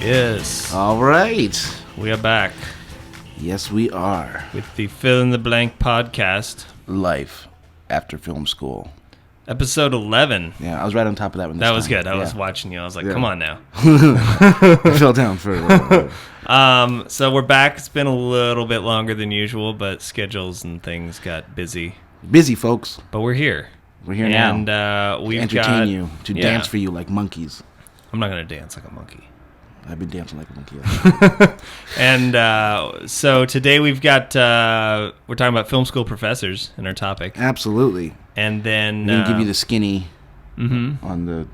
Yes. All right. We are back Yes, we are. with the Fill in the Blank podcast, Life after film school. episode 11. Yeah, I was right on top of that one. That was good. I was watching you. I was like, come on now. I fell down for a little bit. So we're back. It's been a little bit longer than usual, but schedules and things got busy. Busy, folks. But we're here. We're here now. And we've to entertain got... you, to dance for you like monkeys. I'm not going to dance like a monkey. I've been dancing like a monkey. And so today we've got... we're talking about film school professors in our topic. Absolutely. And then... I'm going to give you the skinny Mm-hmm. on the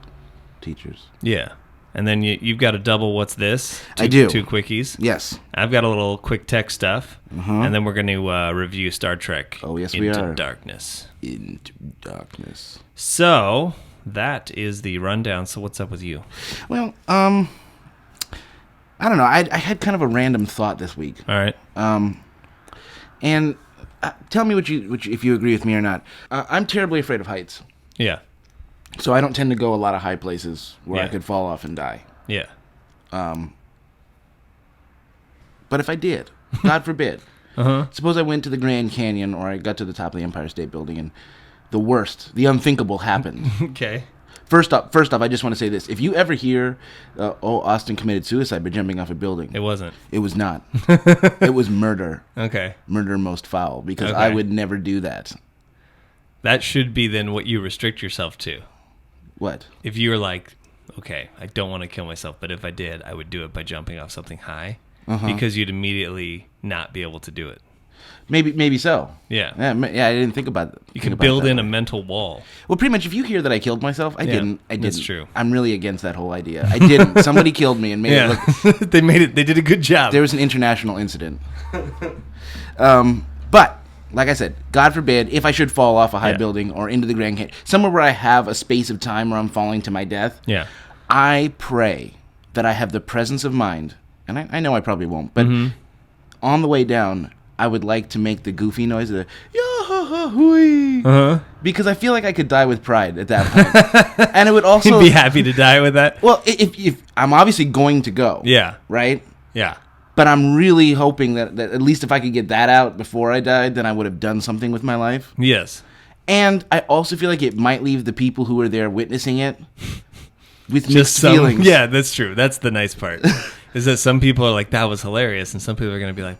teachers. Yeah. And then you've got a double what's this? I do. 2 quickies. Yes. I've got a little quick tech stuff. Uh-huh. And then we're going to review Star Trek Oh, yes, we Into are. Darkness. Into darkness. So, that is the rundown. So, what's up with you? Well, I don't know. I had kind of a random thought this week. All right. And tell me if you agree with me or not. I'm terribly afraid of heights. Yeah. So I don't tend to go a lot of high places where I Yeah. could fall off and die. Yeah. But if I did, God forbid, Uh-huh. suppose I went to the Grand Canyon or I got to the top of the Empire State Building and the worst, the unthinkable happened. Okay. First off, I just want to say this. If you ever hear, Austin committed suicide by jumping off a building, It wasn't. it was not. It was murder. Okay. Murder most foul, because Okay. I would never do that. That should be then what you restrict yourself to. What? If you were like, okay, I don't want to kill myself, but if I did, I would do it by jumping off something high. Because you'd immediately not be able to do it. Maybe so. Yeah. Yeah, I didn't think about that. You can build in a mental wall. Well, pretty much, if you hear that I killed myself, I didn't. That's true. I'm really against that whole idea. I didn't. Somebody killed me and made it look... They made it. They did a good job. There was an international incident. But, like I said, God forbid, if I should fall off a high building or into the Grand Canyon, somewhere where I have a space of time where I'm falling to my death, Yeah. I pray that I have the presence of mind, and I know I probably won't, but on the way down, I would like to make the goofy noise, the yah-ha-ha-hooey, because I feel like I could die with pride at that point. And it would also... You'd be happy to die with that? Well, if I'm obviously going to go. Yeah. Right? Yeah. But I'm really hoping that at least if I could get that out before I died, then I would have done something with my life. Yes. And I also feel like it might leave the people who were there witnessing it with mixed feelings. Yeah, that's true. That's the nice part. Is that some people are like, that was hilarious, and some people are going to be like,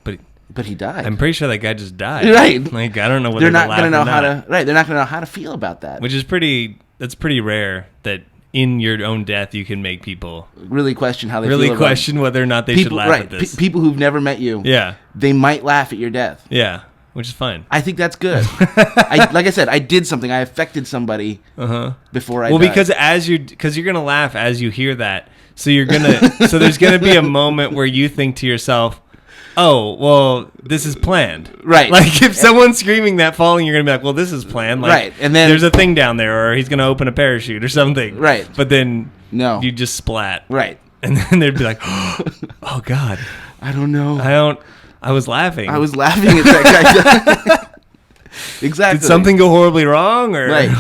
but he died. I'm pretty sure that guy just died. Right. Like, I don't know whether they're not going to know how to. Right. They're not going to know how to feel about that. Which is that's pretty rare that in your own death you can make people really question how they really feel question whether or not they should laugh at this. People who've never met you. Yeah. They might laugh at your death. Yeah. Which is fine. I think that's good. Like I said, I did something. I affected somebody before I died. Because you're gonna laugh as you hear that. So so there's gonna be a moment where you think to yourself, oh, well, this is planned. Right. Like if someone's screaming that falling, you're gonna be like, well, this is planned. Like, right. And then there's a thing down there, or he's gonna open a parachute or something. Right. But then no, you just splat. Right. And then they'd be like, oh God, I don't know. I was laughing. I was laughing at that guy. Exactly. Did something go horribly wrong? Or right.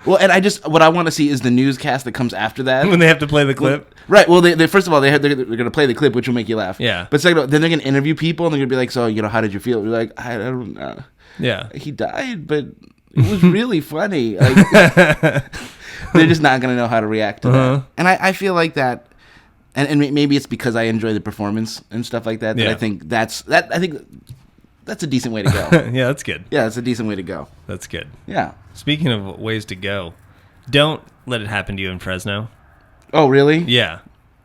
Well, and what I want to see is the newscast that comes after that. When they have to play the clip. Right. Well, they first of all, they're going to play the clip, which will make you laugh. Yeah. But second of all, then they're going to interview people, and they're going to be like, so, how did you feel? We're like, I don't know. Yeah. He died, but it was really funny. Like, they're just not going to know how to react to that. And I feel like that, and maybe it's because I enjoy the performance and stuff like that, that I think that's a decent way to go. Yeah, that's good. Yeah, that's a decent way to go. That's good. Yeah. Speaking of ways to go, don't let it happen to you in Fresno. Oh, really? Yeah.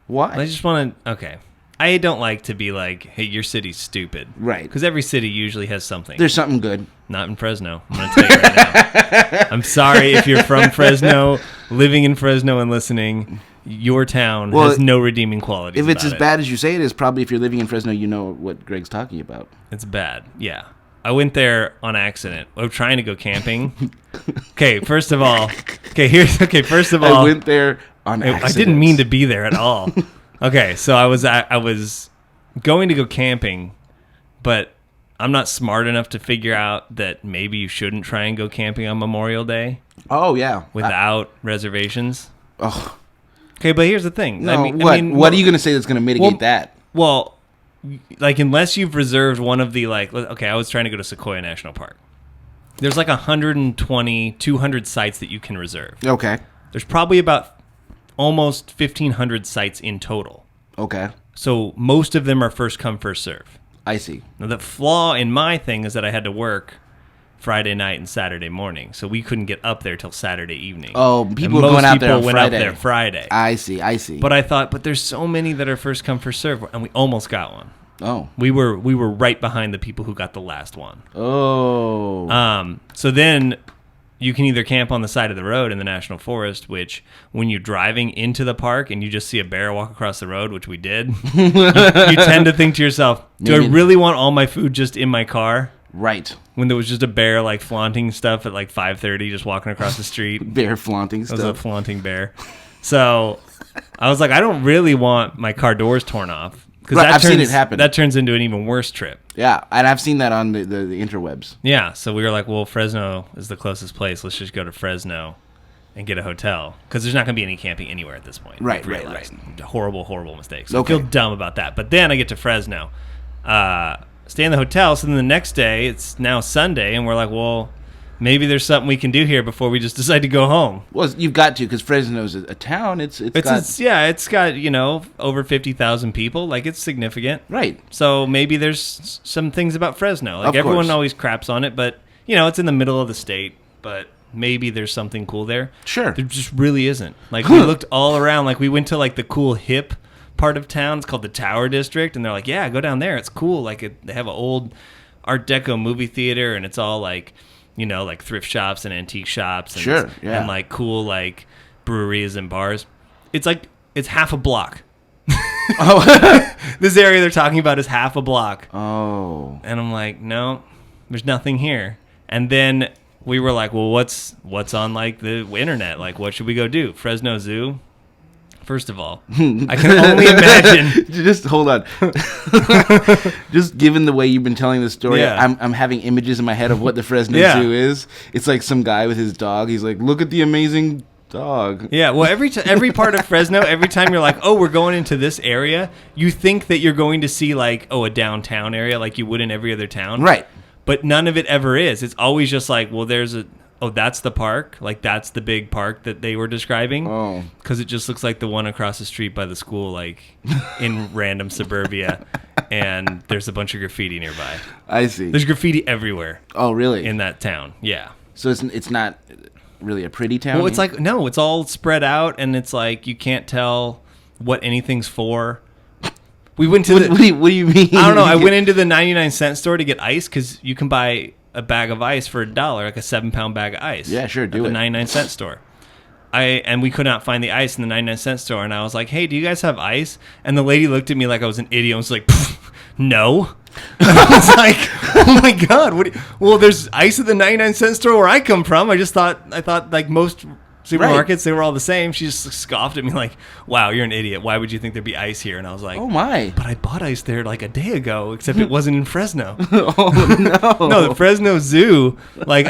Why? I just want to... Okay. I don't like to be like, hey, your city's stupid. Right. Because every city usually has something. There's something good. Not in Fresno. I'm going to tell you right now. I'm sorry if you're from Fresno, living in Fresno and listening. Your town has no redeeming qualities. If it's as bad as you say it is, probably if you're living in Fresno, you know what Greg's talking about. It's bad, yeah. I went there on accident. I was trying to go camping. Okay, first of all, I went there on accident. I didn't mean to be there at all. Okay, so I was going to go camping, but I'm not smart enough to figure out that maybe you shouldn't try and go camping on Memorial Day. Oh, yeah. Without reservations. Oh. Okay, Okay, but here's the thing. No, what are you going to say that's going to mitigate that? Well, like, unless you've reserved one of the, like, okay, I was trying to go to Sequoia National Park. There's like 120, 200 sites that you can reserve. Okay. There's probably about almost 1,500 sites in total. Okay. So most of them are first come, first serve. I see. Now, the flaw in my thing is that I had to work Friday night and Saturday morning, so we couldn't get up there till Saturday evening. Oh, people were going out there on went Friday. Up there Friday. I see. But I thought, there's so many that are first come, first serve, and we almost got one. Oh. We were right behind the people who got the last one. Oh. So then you can either camp on the side of the road in the national forest, which when you're driving into the park and you just see a bear walk across the road, which we did, you tend to think to yourself, do I really want all my food just in my car? Right. When there was just a bear like flaunting stuff at like 5:30, just walking across the street. Bear flaunting stuff. It was a flaunting bear. So I was like, I don't really want my car doors torn off. Because I've seen it happen. That turns into an even worse trip. Yeah, and I've seen that on the interwebs. Yeah, so we were like, well, Fresno is the closest place. Let's just go to Fresno and get a hotel. Because there's not going to be any camping anywhere at this point. Right. Horrible mistake. So I feel dumb about that. But then I get to Fresno, stay in the hotel. So then the next day, it's now Sunday, and we're like, well, maybe there's something we can do here before we just decide to go home. Well, you've got to, because Fresno's a town. It's got over 50,000 people. Like, it's significant. Right. So maybe there's some things about Fresno. Like, everyone always craps on it, but, it's in the middle of the state. But maybe there's something cool there. Sure. There just really isn't. Like, we looked all around. Like, we went to, like, the cool hip part of town. It's called the Tower District. And they're like, yeah, go down there. It's cool. Like, they have an old Art Deco movie theater, and it's all, like, like thrift shops and antique shops and, and like cool like breweries and bars. It's half a block. Oh, this area they're talking about is half a block. Oh, and I'm like, no, there's nothing here. And then we were like, well, what's on like the internet? Like, what should we go do? Fresno Zoo. First of all, I can only imagine. Just hold on. Just given the way you've been telling the story, I'm having images in my head of what the Fresno Zoo is. It's like some guy with his dog. He's like, look at the amazing dog. Yeah, well, every part of Fresno, every time you're like, oh, we're going into this area, you think that you're going to see like, oh, a downtown area like you would in every other town. Right. But none of it ever is. It's always just like, well, that's the park. Like, that's the big park that they were describing. Oh. Because it just looks like the one across the street by the school, like, in random suburbia. And there's a bunch of graffiti nearby. I see. There's graffiti everywhere. Oh, really? In that town, yeah. So it's not really a pretty town? Well, it's like, no, it's all spread out, and it's like, you can't tell what anything's for. We went to what do you mean? I don't know. I went into the 99-cent store to get ice, because you can buy a bag of ice for $1, like a 7-pound bag of ice. Yeah, sure, do at it. The 99-cent store. And we could not find the ice in the 99-cent store, and I was like, hey, do you guys have ice? And the lady looked at me like I was an idiot and was like, no. I was like, oh my God, well, there's ice at the 99-cent store where I come from. I thought like most supermarkets, they were all the same. She just scoffed at me like, wow, you're an idiot. Why would you think there'd be ice here? And I was like, oh my. But I bought ice there like a day ago, except it wasn't in Fresno. Oh no. No, the Fresno Zoo, like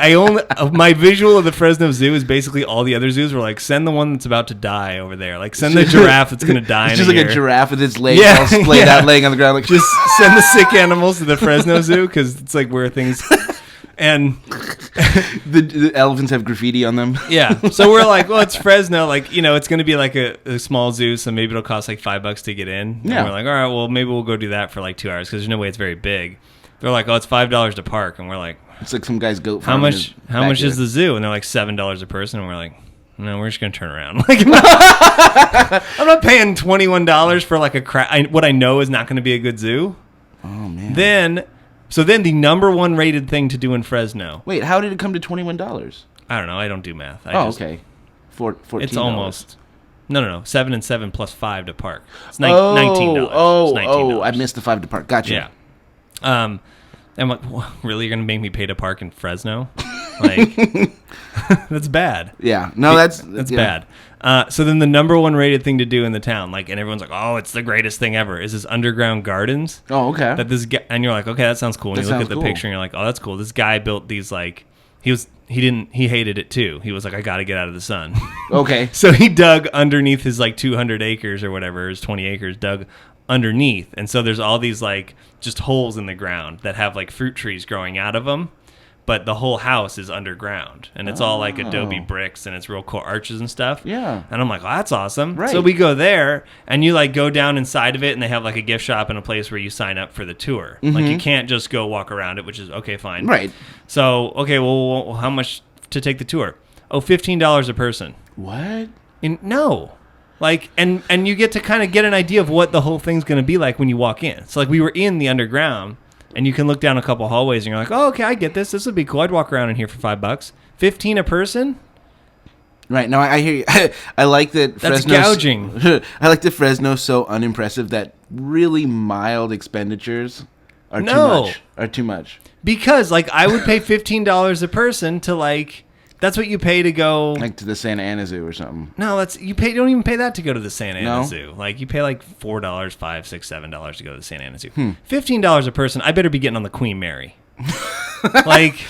my visual of the Fresno Zoo is basically all the other zoos were like, send the one that's about to die over there. Like, send the giraffe that's going to die it's in just a like year. A giraffe with its legs all splayed out, laying on the ground. Like, just send the sick animals to the Fresno Zoo, because it's like where things... And the elephants have graffiti on them. Yeah. So we're like, well, it's Fresno. Like, it's going to be like a small zoo, so maybe it'll cost like $5 to get in. Yeah. And we're like, all right, well, maybe we'll go do that for like 2 hours, because there's no way it's very big. They're like, oh, it's $5 to park. And we're like... It's like some guy's goat farm. How much is the zoo? And they're like $7 a person. And we're like, no, we're just going to turn around. Like, I'm not paying $21 for like what I know is not going to be a good zoo. Oh, man. So then the number one rated thing to do in Fresno. Wait, how did it come to $21? I don't know. I don't do math. Okay. $14. It's almost... No. 7 and 7 plus 5 to park. It's $19. Oh, I missed the 5 to park. Gotcha. Yeah. I'm like, really? You're going to make me pay to park in Fresno? Like, that's bad. Yeah. No, that's bad. So then the number one rated thing to do in the town, like, and everyone's like, oh, it's the greatest thing ever, is this underground gardens. Oh, okay. That this guy, and you're like, okay, that sounds cool. And you look at the picture and you're like, oh, that's cool. This guy built these, like, he he hated it too. He was like, I got to get out of the sun. Okay. So he dug underneath his like 200 acres or whatever, his 20 acres, dug underneath. And so there's all these like just holes in the ground that have like fruit trees growing out of them. But the whole house is underground, and it's all like adobe bricks, and it's real cool arches and stuff. Yeah. And I'm like, oh, that's awesome. Right. So we go there, and you like go down inside of it, and they have like a gift shop and a place where you sign up for the tour. Like you can't just go walk around it, which is okay, fine. Right. So, okay, well, how much to take the tour? Oh, $15 a person. What? No. Like, and you get to kind of get an idea of what the whole thing's going to be like when you walk in. So like we were in the underground. And you can look down a couple hallways, and you're like, "Oh, okay, I get this. This would be cool. I'd walk around in here for $5. 15 a person." Right. No, I hear you. I like that. That's gouging. I like that Fresno's so unimpressive that really mild expenditures are too much. Because like I would pay $15 a person to like. That's what you pay to go, like to the Santa Ana Zoo or something. No, you don't even pay that to go to the Santa Ana No? Zoo. Like you pay like $4, $5, $6, $7 to go to the Santa Ana Zoo. $15 a person. I better be getting on the Queen Mary. Like,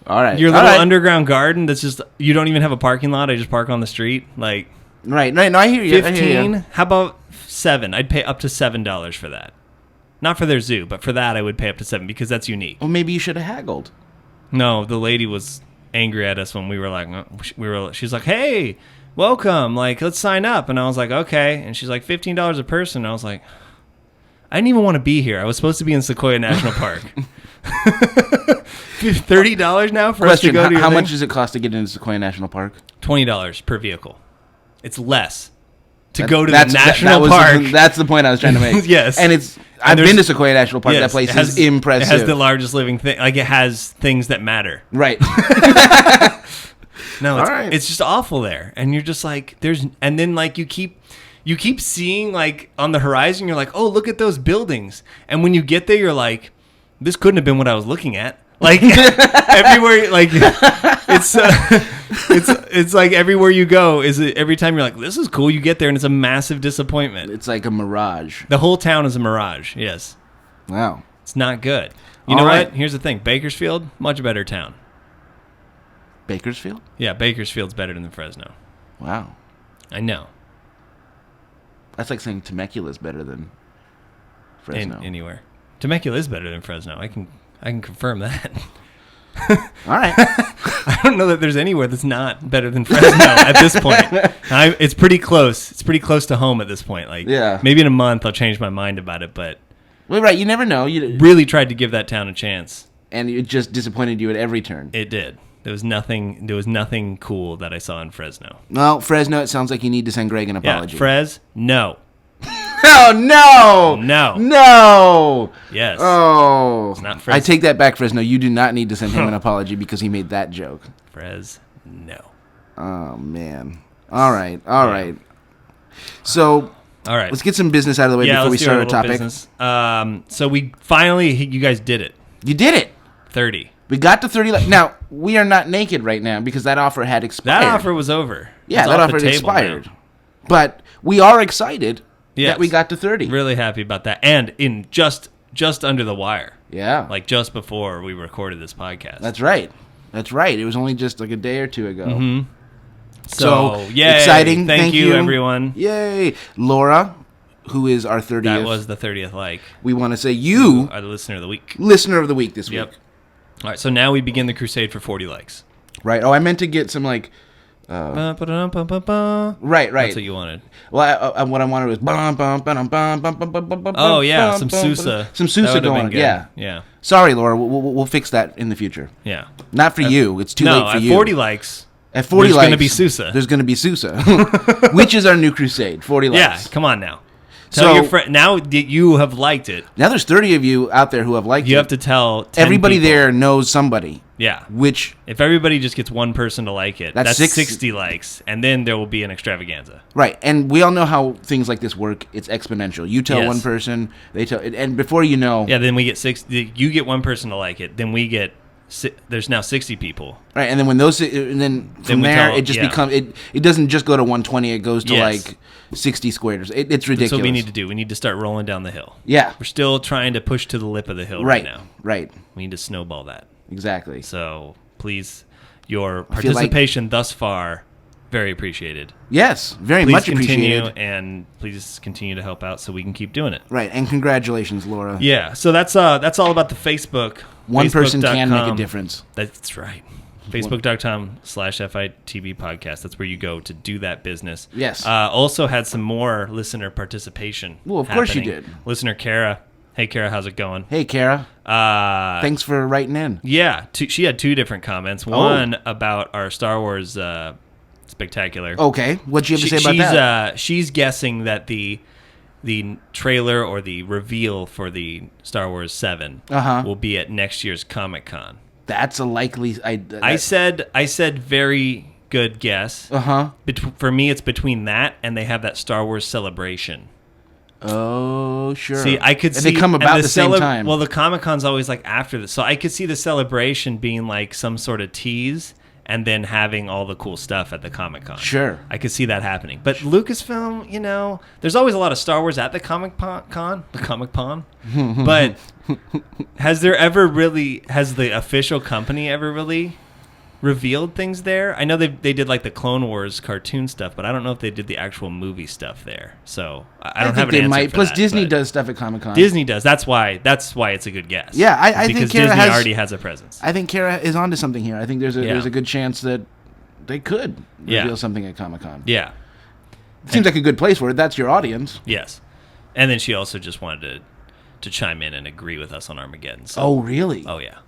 all right, your little underground garden that's just you don't even have a parking lot. I just park on the street. Like, right. No, I hear you. 15. How about 7? I'd pay up to $7 for that. Not for their zoo, but for that I would pay up to 7 because that's unique. Well, maybe you should have haggled. No, the lady was angry at us when we were like, she's like, hey, welcome, like let's sign up. And I was like, okay. And she's like, $15 a person. And I was like, I didn't even want to be here. I was supposed to be in Sequoia National Park. $30 now for us to go to your how thing? much does it cost to get into Sequoia National Park? $20 per vehicle. It's less to go to the national park. That's the point I was trying to make. Yes. And I've been to Sequoia National Park. That place is impressive. It has the largest living thing. Like it has things that matter. Right. No, it's just awful there. And you're just like, and then like you keep seeing like on the horizon, you're like, oh, look at those buildings. And when you get there, you're like, this couldn't have been what I was looking at. Like everywhere, like it's like everywhere you go every time you're like, this is cool. You get there and it's a massive disappointment. It's like a mirage. The whole town is a mirage. Yes. Wow. It's not good. You know what? Here's the thing. Bakersfield, much better town. Bakersfield? Yeah, Bakersfield's better than Fresno. Wow. I know. That's like saying Temecula's better than Fresno. Anywhere. Temecula is better than Fresno. I can confirm that. All right. I don't know that there's anywhere that's not better than Fresno at this point. It's pretty close. It's pretty close to home at this point. Like, yeah. Maybe in a month I'll change my mind about it, but well, right. You never know. You really tried to give that town a chance, and it just disappointed you at every turn. It did. There was nothing cool that I saw in Fresno. Well, Fresno, it sounds like you need to send Greg an apology. Yeah, no. Oh, no! No. No! Yes. Oh. It's not Fresno. I take that back, Fresno. You do not need to send him an apology because he made that joke. No. Oh, man. All right. So, all right. Let's get some business out of the way before we start our topic. Business. So we finally, you guys did it. You did it. 30. We got to 30. Now, we are not naked right now because that offer had expired. That offer was over. Yeah, that offer had expired. Now. But we are excited that we got to 30. Really happy about that. And in just under the wire. Yeah. Like just before we recorded this podcast. That's right. It was only just like a day or two ago. Mm-hmm. So yay. Exciting. Thank you, everyone. Yay. Laura, who is our 30th. That was the 30th like. We want to say you are the listener of the week. Listener of the week this week. All right, so now we begin the crusade for 40 likes. Right. Oh, I meant to get some like... Right. That's what you wanted. Well, what I wanted was... Oh, yeah, some Sousa. Some Sousa going on. Yeah. Sorry, Laura. We'll fix that in the future. Yeah. Not for you. It's too late for you. At 40 likes... At 40 there's likes... going to be Sousa. There's going to be Sousa. Which is our new crusade. 40 likes. Yeah, come on now. Tell your friend now that you have liked it. Now there's 30 of you out there who have liked it. You have to tell 10 everybody people. there knows somebody. Yeah. Which if everybody just gets one person to like it, that's 60 likes, and then there will be an extravaganza. Right, and we all know how things like this work. It's exponential. You tell one person, they tell, and before you know, then we get 60. You get one person to like it, then we get. There's now 60 people. Right, and then when those, and then from there, it just becomes it doesn't just go to 120. It goes to like 60 squares. It's ridiculous. That's what we need to do. We need to start rolling down the hill. Yeah, we're still trying to push to the lip of the hill right now. Right. We need to snowball that. Exactly. So please, your participation thus far. Very appreciated. Yes, very Please much continue, appreciated. And please continue to help out so we can keep doing it. Right, and congratulations, Laura. Yeah, so that's all about the Facebook. One person can make a difference. That's right. Facebook.com/FITB Podcast. That's where you go to do that business. Yes. Also had some more listener participation. Well, of course you did. Listener Kara. Hey, Kara, how's it going? Hey, Kara. Thanks for writing in. Yeah, she had 2 different comments. One about our Star Wars spectacular. Okay, what'd you have to say about that? She's guessing that the trailer or the reveal for the Star Wars 7 will be at next year's Comic-Con. That's a likely... I said very good guess. For me, it's between that and they have that Star Wars Celebration. Oh, sure. See, I could see... They come about the same time. Well, the Comic-Con's always like after this. So I could see the Celebration being like some sort of tease and then having all the cool stuff at the Comic-Con. Sure. I could see that happening. But Lucasfilm, there's always a lot of Star Wars at the Comic-Con. But has the official company ever really revealed things there? I know they did like the Clone Wars cartoon stuff, but I don't know if they did the actual movie stuff there. So I don't have an answer for Plus, that, Disney does stuff at Comic-Con. Disney does. That's why it's a good guess. Yeah, I think because Kara Disney already has a presence. I think Kara is onto something here. I think there's a good chance that they could reveal something at Comic-Con. Yeah. It seems like a good place for it. That's your audience. Yes. And then she also just wanted to chime in and agree with us on Armageddon. So. Oh, really? Oh, yeah.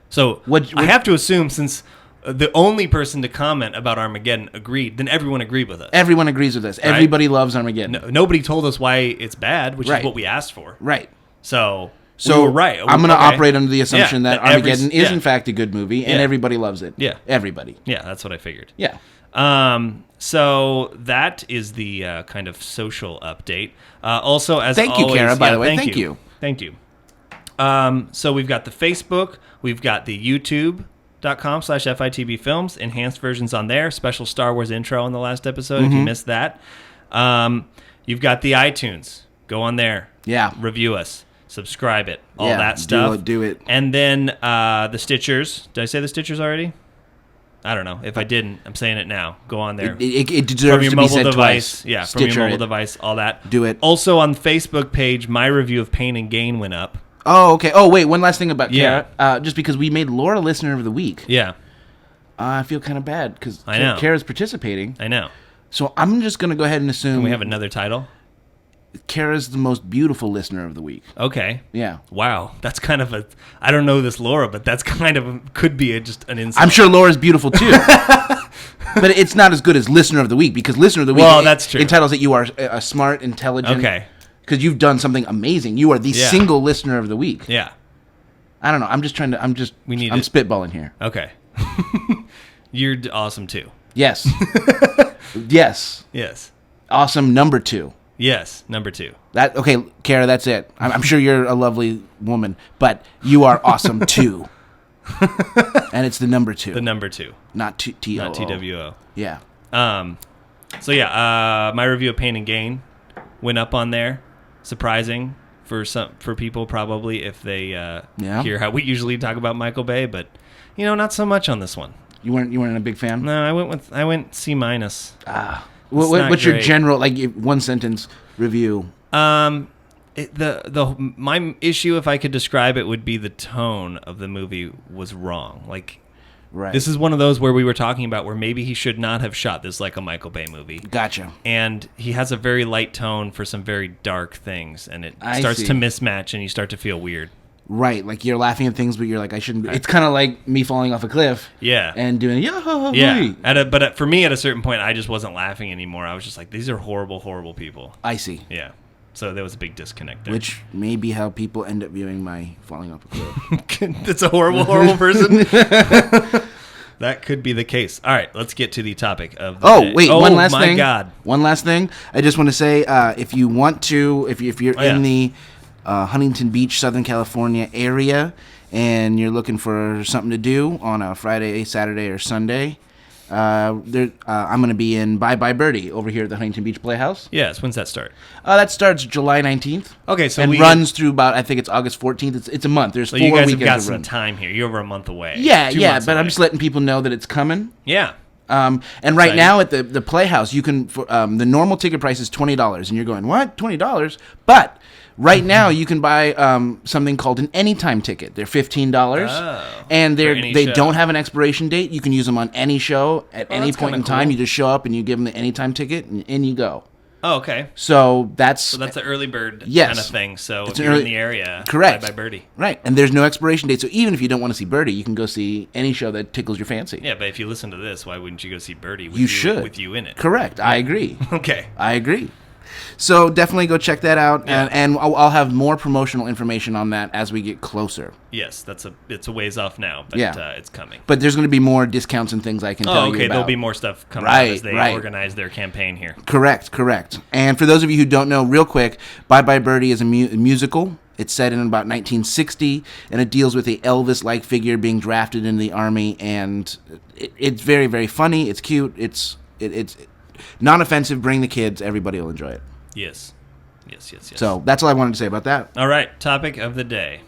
So I have to assume since the only person to comment about Armageddon agreed, then everyone agreed with us. Everyone agrees with us. Right? Everybody loves Armageddon. Nobody told us why it's bad, which is what we asked for. Right. So we were right. I'm going to operate under the assumption that Armageddon is in fact a good movie, and everybody loves it. Yeah. Everybody. Yeah, that's what I figured. Yeah. So that is the kind of social update. Also, as thank always, you, Kara, by the way. Thank you. So we've got the Facebook, we've got the YouTube.com/FITB Films, enhanced versions on there, special Star Wars intro in the last episode if you missed that. You've got the iTunes. Go on there. Yeah. Review us. Subscribe it. All that stuff. Do it. And then the Stitchers. Did I say the Stitchers already? I don't know. If I didn't, I'm saying it now. Go on there. It deserves to be said twice. Yeah, Stitcher from your mobile device, all that. Do it. Also on the Facebook page, my review of Pain and Gain went up. Oh, okay. Oh, wait. One last thing about Kara. Just because we made Laura Listener of the Week. Yeah. I feel kind of bad because Kara's participating. I know. So I'm just going to go ahead and assume... Can we have another title? Kara's the most beautiful Listener of the Week. Okay. Yeah. Wow. That's kind of a... I don't know this Laura, but that's kind of... Could be just an insult. I'm sure Laura's beautiful too. But it's not as good as Listener of the Week because Listener of the Week... Well, that's true. Entitles that you are a smart, intelligent... Okay. Because you've done something amazing. You are the single Listener of the Week. Yeah. I don't know. I'm spitballing here. Okay. You're awesome too. Yes. Yes. Yes. Awesome number 2. Yes, number 2. Okay, Kara, that's it. I'm sure you're a lovely woman, but you are awesome too. And it's the number 2. The number 2. Not T-O-O. Not T-W-O. Yeah. So yeah, my review of Pain and Gain went up on there. Surprising for people probably if they hear how we usually talk about Michael Bay, but not so much on this one. You weren't a big fan? No, I went C-. What's your general one sentence review? My issue, if I could describe it, would be the tone of the movie was wrong. Right. This is one of those where we were talking about where maybe he should not have shot this like a Michael Bay movie. Gotcha. And he has a very light tone for some very dark things, and it starts to mismatch, and you start to feel weird. Right, like you're laughing at things, but you're like, I shouldn't be. It's kind of like me falling off a cliff. Yeah. And doing, yeah. But for me, at a certain point, I just wasn't laughing anymore. I was just like, these are horrible, horrible people. I see. Yeah. So there was a big disconnect there. Which may be how people end up viewing my falling off a cliff. That's a horrible, horrible person. That could be the case. All right, let's get to the topic of the day. Wait, one last thing. Oh, my God. One last thing. I just want to say, if you want to, if you're in the Huntington Beach, Southern California area, and you're looking for something to do on a Friday, Saturday, or Sunday, I'm going to be in Bye Bye Birdie over here at the Huntington Beach Playhouse. Yes. When's that start? That starts July 19th. Okay, so and runs through about, I think it's August 14th. It's a month. There's 4 weekends. You guys have got to some run. time here. You're over a month away. Yeah, 2 yeah, months but away. I'm just letting people know that it's coming. Yeah. And right now at the Playhouse, you can the normal ticket price is $20, and you're going, what? $20? But right now you can buy something called an anytime ticket. They're $15, and they don't have an expiration date. You can use them on any show at any point in time. Cool. You just show up and you give them the anytime ticket, and in you go. Oh, okay. So that's an early bird yes. kind of thing. So it's if you're in the area, correct. Bye Bye Birdie. Right, and there's no expiration date. So even if you don't want to see Birdie, you can go see any show that tickles your fancy. Yeah, but if you listen to this, why wouldn't you go see Birdie with you should. With you in it? Correct. I agree. Okay. I agree. So definitely go check that out, Yeah. and I'll have more promotional information on that as we get closer. Yes, it's a ways off now, but it's coming. But there's going to be more discounts and things I can tell you about. Okay, there'll be more stuff coming out as they organize their campaign here. Correct. And for those of you who don't know, real quick, Bye Bye Birdie is a musical. It's set in about 1960, and it deals with a Elvis-like figure being drafted into the army, and it's very, very funny. It's cute. It's non-offensive. Bring the kids. Everybody will enjoy it. Yes. So that's all I wanted to say about that. All right, topic of the day.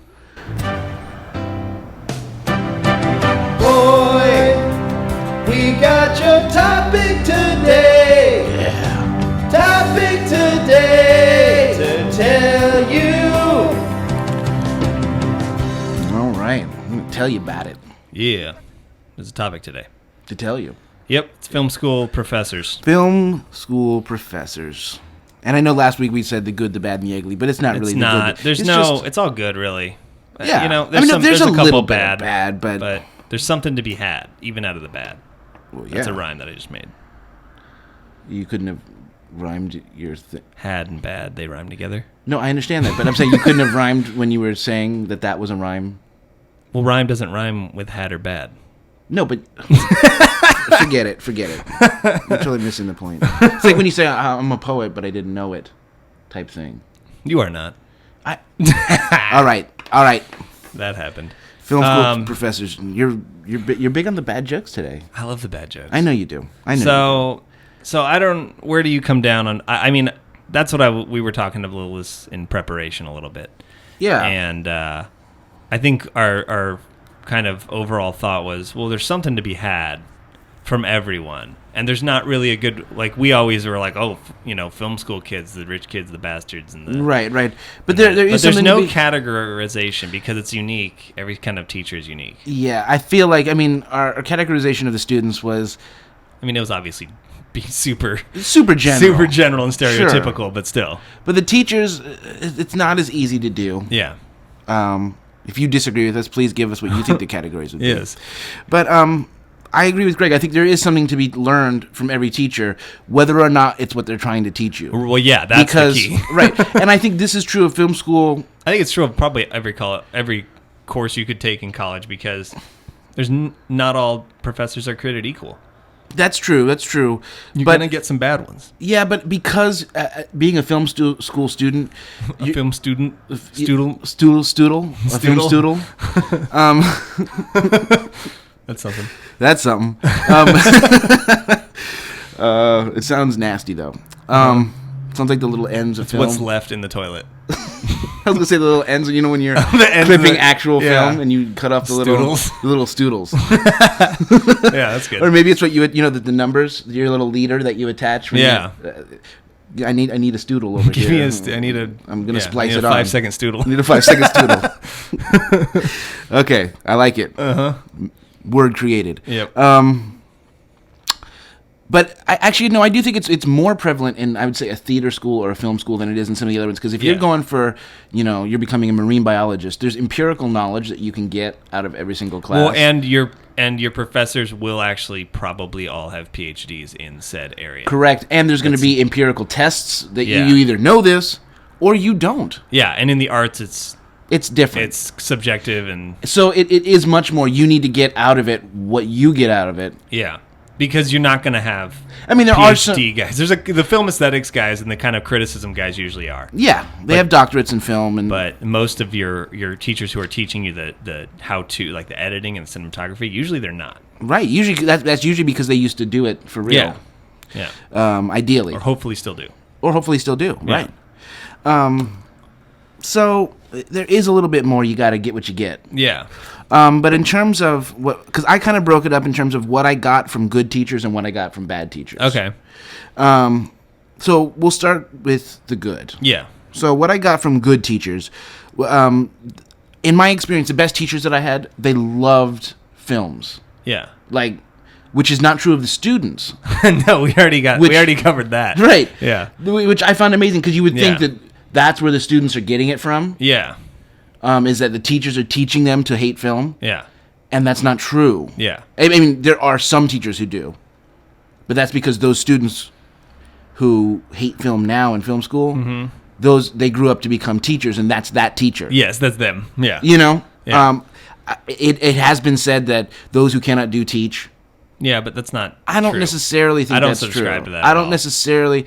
Boy, we got your topic today. Yeah. Topic today to tell you. All right. I'm going to tell you about it. Yeah, there's a topic today. To tell you. Yep, it's film school professors. Film school professors. And I know last week we said the good, the bad, and the ugly, but it's not really the good. It's all good, really. Yeah. There's a couple little bit bad, of bad, but there's something to be had, even out of the bad. Well, yeah. That's a rhyme that I just made. You couldn't have rhymed your thing. Had and bad, they rhyme together. No, I understand that, but I'm saying you couldn't have rhymed when you were saying that was a rhyme. Well, rhyme doesn't rhyme with had or bad. No, but forget it. You're totally missing the point. It's like when you say, I'm a poet, but I didn't know it type thing. You are not. All right. That happened. Film school professors, you're big on the bad jokes today. I love the bad jokes. I know you do. So I don't. Where do you come down on? I mean, that's what we were talking about this in preparation a little bit. Yeah. And I think our kind of overall thought was, well, there's something to be had from everyone, and there's not really a good, like, we always were like, oh, film school kids, the rich kids, the bastards, and the right. But there's no categorization because it's unique. Every kind of teacher is unique. Yeah, I feel like our categorization of the students was, it was obviously be super general and stereotypical, sure. But still. But the teachers, it's not as easy to do. Yeah. If you disagree with us, please give us what you think the categories would be. Yes. But I agree with Greg. I think there is something to be learned from every teacher, whether or not it's what they're trying to teach you. Well, yeah, that's the key. Right. And I think this is true of film school. I think it's true of probably every course you could take in college, because there's not all professors are created equal. That's true. You're going to get some bad ones. Yeah, but because being a film school student... A film student? Stoodle? Stoodle. A film stoodle. That's something. It sounds nasty, though. Sounds like the little ends of film. What's left in the toilet. I was going to say the little ends, when you're clipping actual film and you cut off the little stoodles. Yeah, that's good. Or maybe it's what you would, the numbers, your little leader that you attach. Yeah. I need a stoodle over here. I'm going to splice it on. 5-second stoodle. I need a 5-second stoodle. Okay, I like it. Uh-huh. Word created. Yep. But I do think it's more prevalent in, I would say, a theater school or a film school than it is in some of the other ones. Because if you're going for, you're becoming a marine biologist, there's empirical knowledge that you can get out of every single class. Well, and your professors will actually probably all have PhDs in said area. Correct. And there's going to be empirical tests that you either know this or you don't. Yeah, and in the arts, it's different. It's subjective, and so it is much more. You need to get out of it what you get out of it. Yeah. Because you're not going to have there PhD are some guys. There's the film aesthetics guys and the kind of criticism guys usually are. Yeah, they have doctorates in film, but most of your teachers who are teaching you the how to, like the editing and cinematography, usually they're not. Right. Usually that's usually because they used to do it for real. Yeah. Ideally. Or hopefully still do. Right. So there is a little bit more. You got to get what you get. Yeah. But in terms of because I kind of broke it up in terms of what I got from good teachers and what I got from bad teachers. Okay. So we'll start with the good. Yeah. So what I got from good teachers, in my experience, the best teachers that I had, they loved films. Yeah. Like, which is not true of the students. No, we already covered that. Right. Yeah. Which I found amazing because you would think that that's where the students are getting it from. Yeah. Is that the teachers are teaching them to hate film. Yeah. And that's not true. Yeah. I mean, there are some teachers who do. But that's because those students who hate film now in film school, they grew up to become teachers, and that's that teacher. Yes, that's them. Yeah. You know? Yeah. It has been said that those who cannot do teach. Yeah, but that's not I don't true. necessarily think that's true. I don't subscribe to that. I don't necessarily.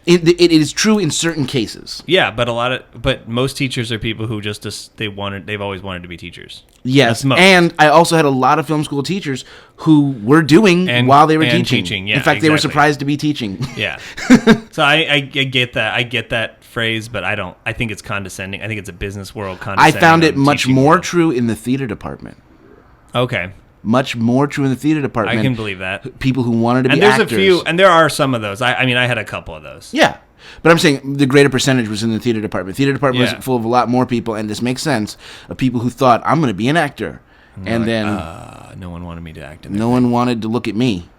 It is true in certain cases. Yeah, but most teachers are people who they've always wanted to be teachers. Yes, and I also had a lot of film school teachers who were doing while they were teaching. Yeah, in fact, they were surprised to be teaching. Yeah. So I get that. I get that phrase, but I don't. I think it's condescending. I think it's a business world condescending. I found it much more true in the theater department. Okay. Much more true in the theater department. I can believe that. People who wanted to be actors. And there are some of those. I mean, I had a couple of those. Yeah. But I'm saying the greater percentage was in the theater department. Theater department was full of a lot more people, and this makes sense, of people who thought, I'm going to be an actor. And then no one wanted me to act. No one wanted to look at me.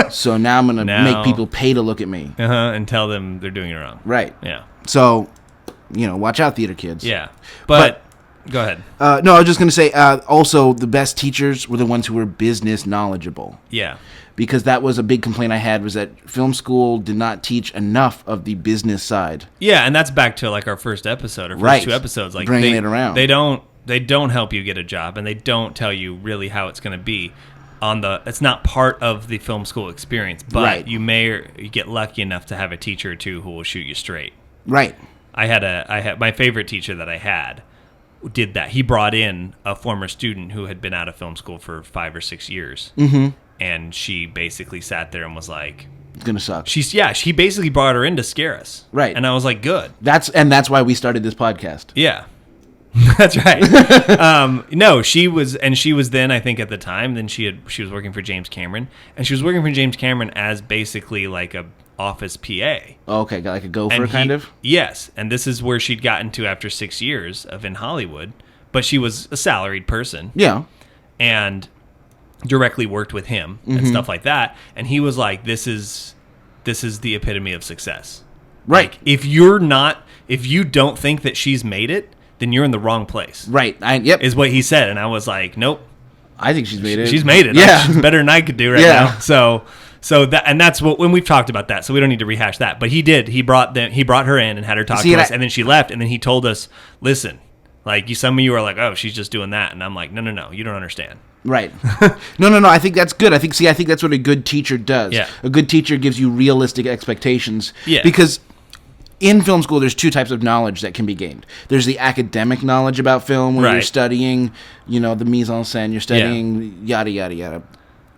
So now I'm going to make people pay to look at me. And tell them they're doing it wrong. Right. Yeah. So, watch out, theater kids. Yeah. But go ahead. No, I was just going to say, also, the best teachers were the ones who were business knowledgeable. Yeah. Because that was a big complaint I had, was that film school did not teach enough of the business side. Yeah, and that's back to like our first episode, our first two episodes. Like bringing it around. They don't help you get a job, and they don't tell you really how it's going to be. It's not part of the film school experience, but you get lucky enough to have a teacher or two who will shoot you straight. Right. I had my favorite teacher that I had did that. He brought in a former student who had been out of film school for 5 or 6 years. Mm-hmm. And she basically sat there and was like, "It's gonna suck." She basically brought her in to scare us. Right. And I was like, good. That's why we started this podcast. Yeah. That's right. No, she was then, I think at the time, then she was working for James Cameron, and she was working for James Cameron as basically like a office PA. Oh, okay, got like a gopher kind of? Yes. And this is where she'd gotten to after 6 years of in Hollywood, but she was a salaried person. Yeah. And directly worked with him and stuff like that, and he was like, this is the epitome of success. Right. Like, if you don't think that she's made it, then you're in the wrong place. Right. Yep. Is what he said, and I was like, nope. I think she's made it. She's made it. Yeah. She's better than I could do right now. So that's what, when we've talked about that, so we don't need to rehash that. But he did. He brought her in and had her talk to us, and then she left, and then he told us, listen, like, some of you are like, oh, she's just doing that, and I'm like, no, you don't understand. Right. No. I think that's good. I think that's what a good teacher does. Yeah. A good teacher gives you realistic expectations. Yeah. Because in film school, there's two types of knowledge that can be gained. There's the academic knowledge about film, where you're studying, the mise en scène, you're studying yada, yada, yada.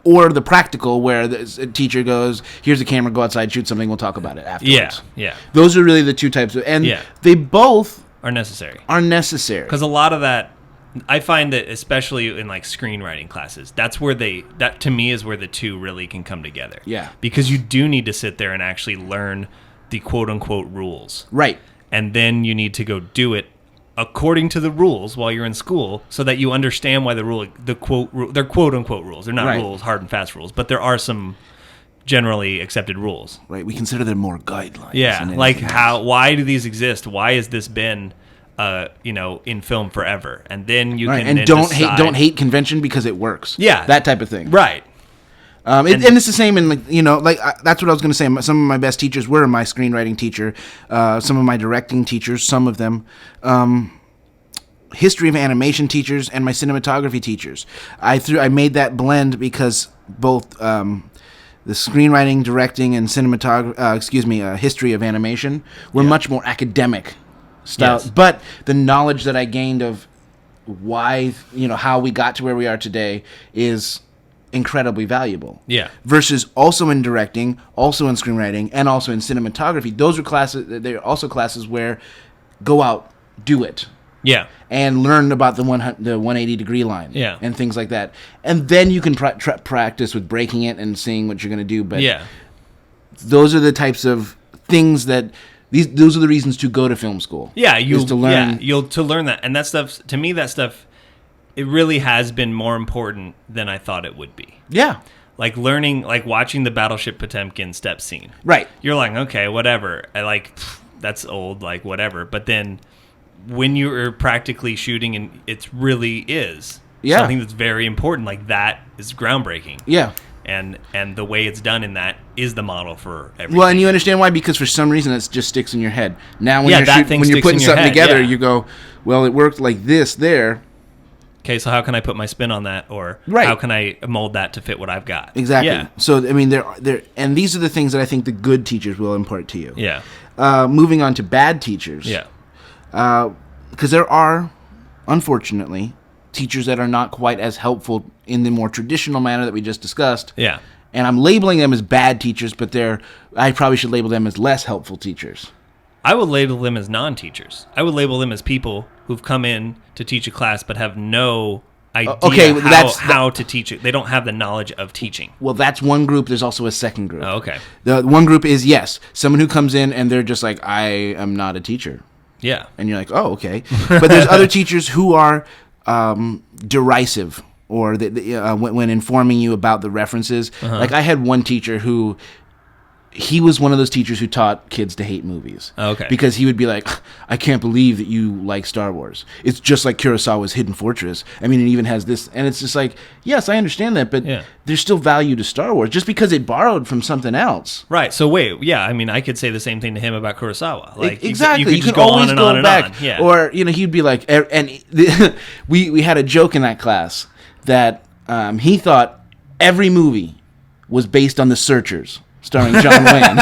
Or the practical, where a teacher goes, here's the camera, go outside, shoot something, we'll talk about it afterwards. Yeah. Those are really the two types and they both are necessary. Because a lot of that, I find that especially in like screenwriting classes, that to me is where the two really can come together. Yeah. Because you do need to sit there and actually learn the quote unquote rules. Right. And then you need to go do it according to the rules while you're in school, so that you understand why they're quote unquote rules. They're not rules, hard and fast rules, but there are some generally accepted rules. Right. We consider them more guidelines. Yeah. Like why do these exist? Why has this been in film forever? And then you can and don't hate convention because it works. Yeah, that type of thing. Right. And it's the same in that's what I was going to say. Some of my best teachers were my screenwriting teacher, some of my directing teachers, some of them, history of animation teachers, and my cinematography teachers. I made that blend because both the screenwriting, directing, and history of animation were much more academic style. Yes. But the knowledge that I gained of why, how we got to where we are today is incredibly valuable. Yeah. Versus also in directing, also in screenwriting, and also in cinematography. Those are classes. They're also classes where go out, do it. Yeah. And learn about the 180-degree line. Yeah. And things like that. And then you can practice with breaking it and seeing what you're going to do. But Yeah. those are the types of things that those are the reasons to go to film school. Yeah, to learn. You'll to learn that, and that stuff. To me, that stuff, it really has been more important than I thought it would be. Yeah. Like learning, like watching the Battleship Potemkin step scene. Right. You're like, okay, whatever. That's old, like whatever. But then when you're practically shooting, and it really is something that's very important. Like that is groundbreaking. Yeah. And the way it's done in that is the model for everything. Well, and you understand why? Because for some reason it just sticks in your head. Now when when you're putting something together, yeah. you go, well, it worked like this there. Okay, so how can I put my spin on that, or how can I mold that to fit what I've got? Exactly. Yeah. So I mean, there, and these are the things that I think the good teachers will impart to you. Yeah. Moving on to bad teachers. Yeah. Because there are, unfortunately, teachers that are not quite as helpful in the more traditional manner that we just discussed. Yeah. And I'm labeling them as bad teachers, but I probably should label them as less helpful teachers. I would label them as non-teachers. I would label them as people who've come in to teach a class but have no idea how to teach it. They don't have the knowledge of teaching. Well, that's one group. There's also a second group. Oh, okay. The one group is, yes, someone who comes in and they're just like, I am not a teacher. Yeah. And you're like, oh, okay. But there's other teachers who are derisive, or when informing you about the references. Like I had one teacher who, he was one of those teachers who taught kids to hate movies. Okay. Because he would be like, I can't believe that you like Star Wars. It's just like Kurosawa's Hidden Fortress. I mean, it even has this. And it's just like, yes, I understand that, but there's still value to Star Wars just because it borrowed from something else. Right. So wait, yeah, I mean, I could say the same thing to him about Kurosawa. Like exactly. You could go on and on and on. Yeah. Or, he'd be like, we had a joke in that class that he thought every movie was based on The Searchers, starring John Wayne.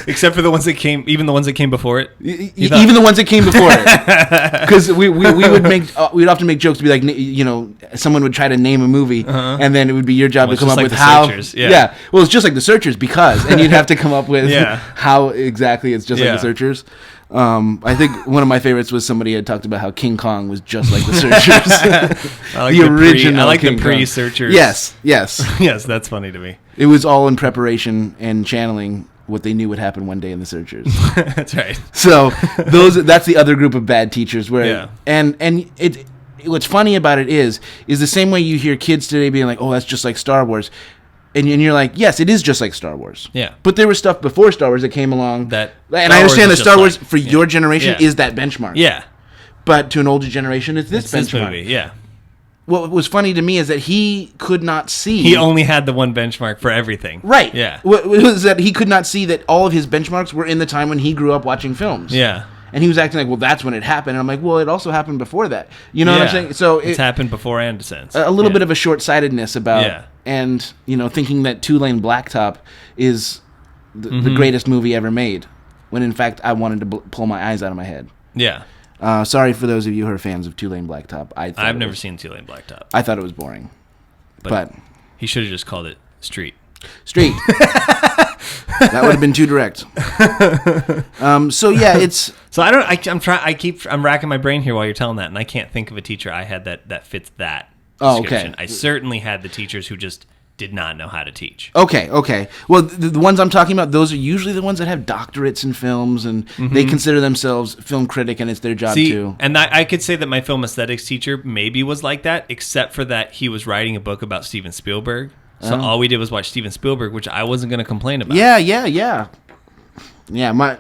Except for the ones that came, even the ones that came before it. Even the ones that came before it, because we'd often make jokes to be like, someone would try to name a movie, and then it would be your job to come up with how. Searchers, yeah. Well, it's just like The Searchers and you'd have to come up with how exactly it's just like The Searchers. I think one of my favorites was somebody had talked about how King Kong was just like The Searchers. I like the original. I like the pre-Searchers. Yes. Yes, that's funny to me. It was all in preparation and channeling what they knew would happen one day in The Searchers. That's right. So that's the other group of bad teachers where and it what's funny about it is the same way you hear kids today being like, oh, that's just like Star Wars. And you're like, yes, it is just like Star Wars. Yeah. But there was stuff before Star Wars that came along. And I understand that Star Wars, for your generation, is that benchmark. Yeah. But to an older generation, it's this benchmark. This movie, yeah. What was funny to me is that he could not see. He only had the one benchmark for everything. Right. Yeah. What was that he could not see that all of his benchmarks were in the time when he grew up watching films. Yeah. And he was acting like, well, that's when it happened. And I'm like, well, it also happened before that. You know what I'm saying? So it's happened before and since. A little bit of a short-sightedness about, and thinking that Two-Lane Blacktop is the greatest movie ever made, when in fact I wanted to pull my eyes out of my head. Yeah. Sorry for those of you who are fans of Two-Lane Blacktop. I've never seen Two-Lane Blacktop. I thought it was boring, but he should have just called it Street. That would have been too direct. So yeah, it's. So I don't. I'm racking my brain here while you're telling that, and I can't think of a teacher I had that fits that description. I certainly had the teachers who just did not know how to teach. Okay. Well, the ones I'm talking about, those are usually the ones that have doctorates in films, and they consider themselves film critic, and it's their job too. And I could say that my film aesthetics teacher maybe was like that, except for that he was writing a book about Steven Spielberg. So all we did was watch Steven Spielberg, which I wasn't going to complain about. Yeah.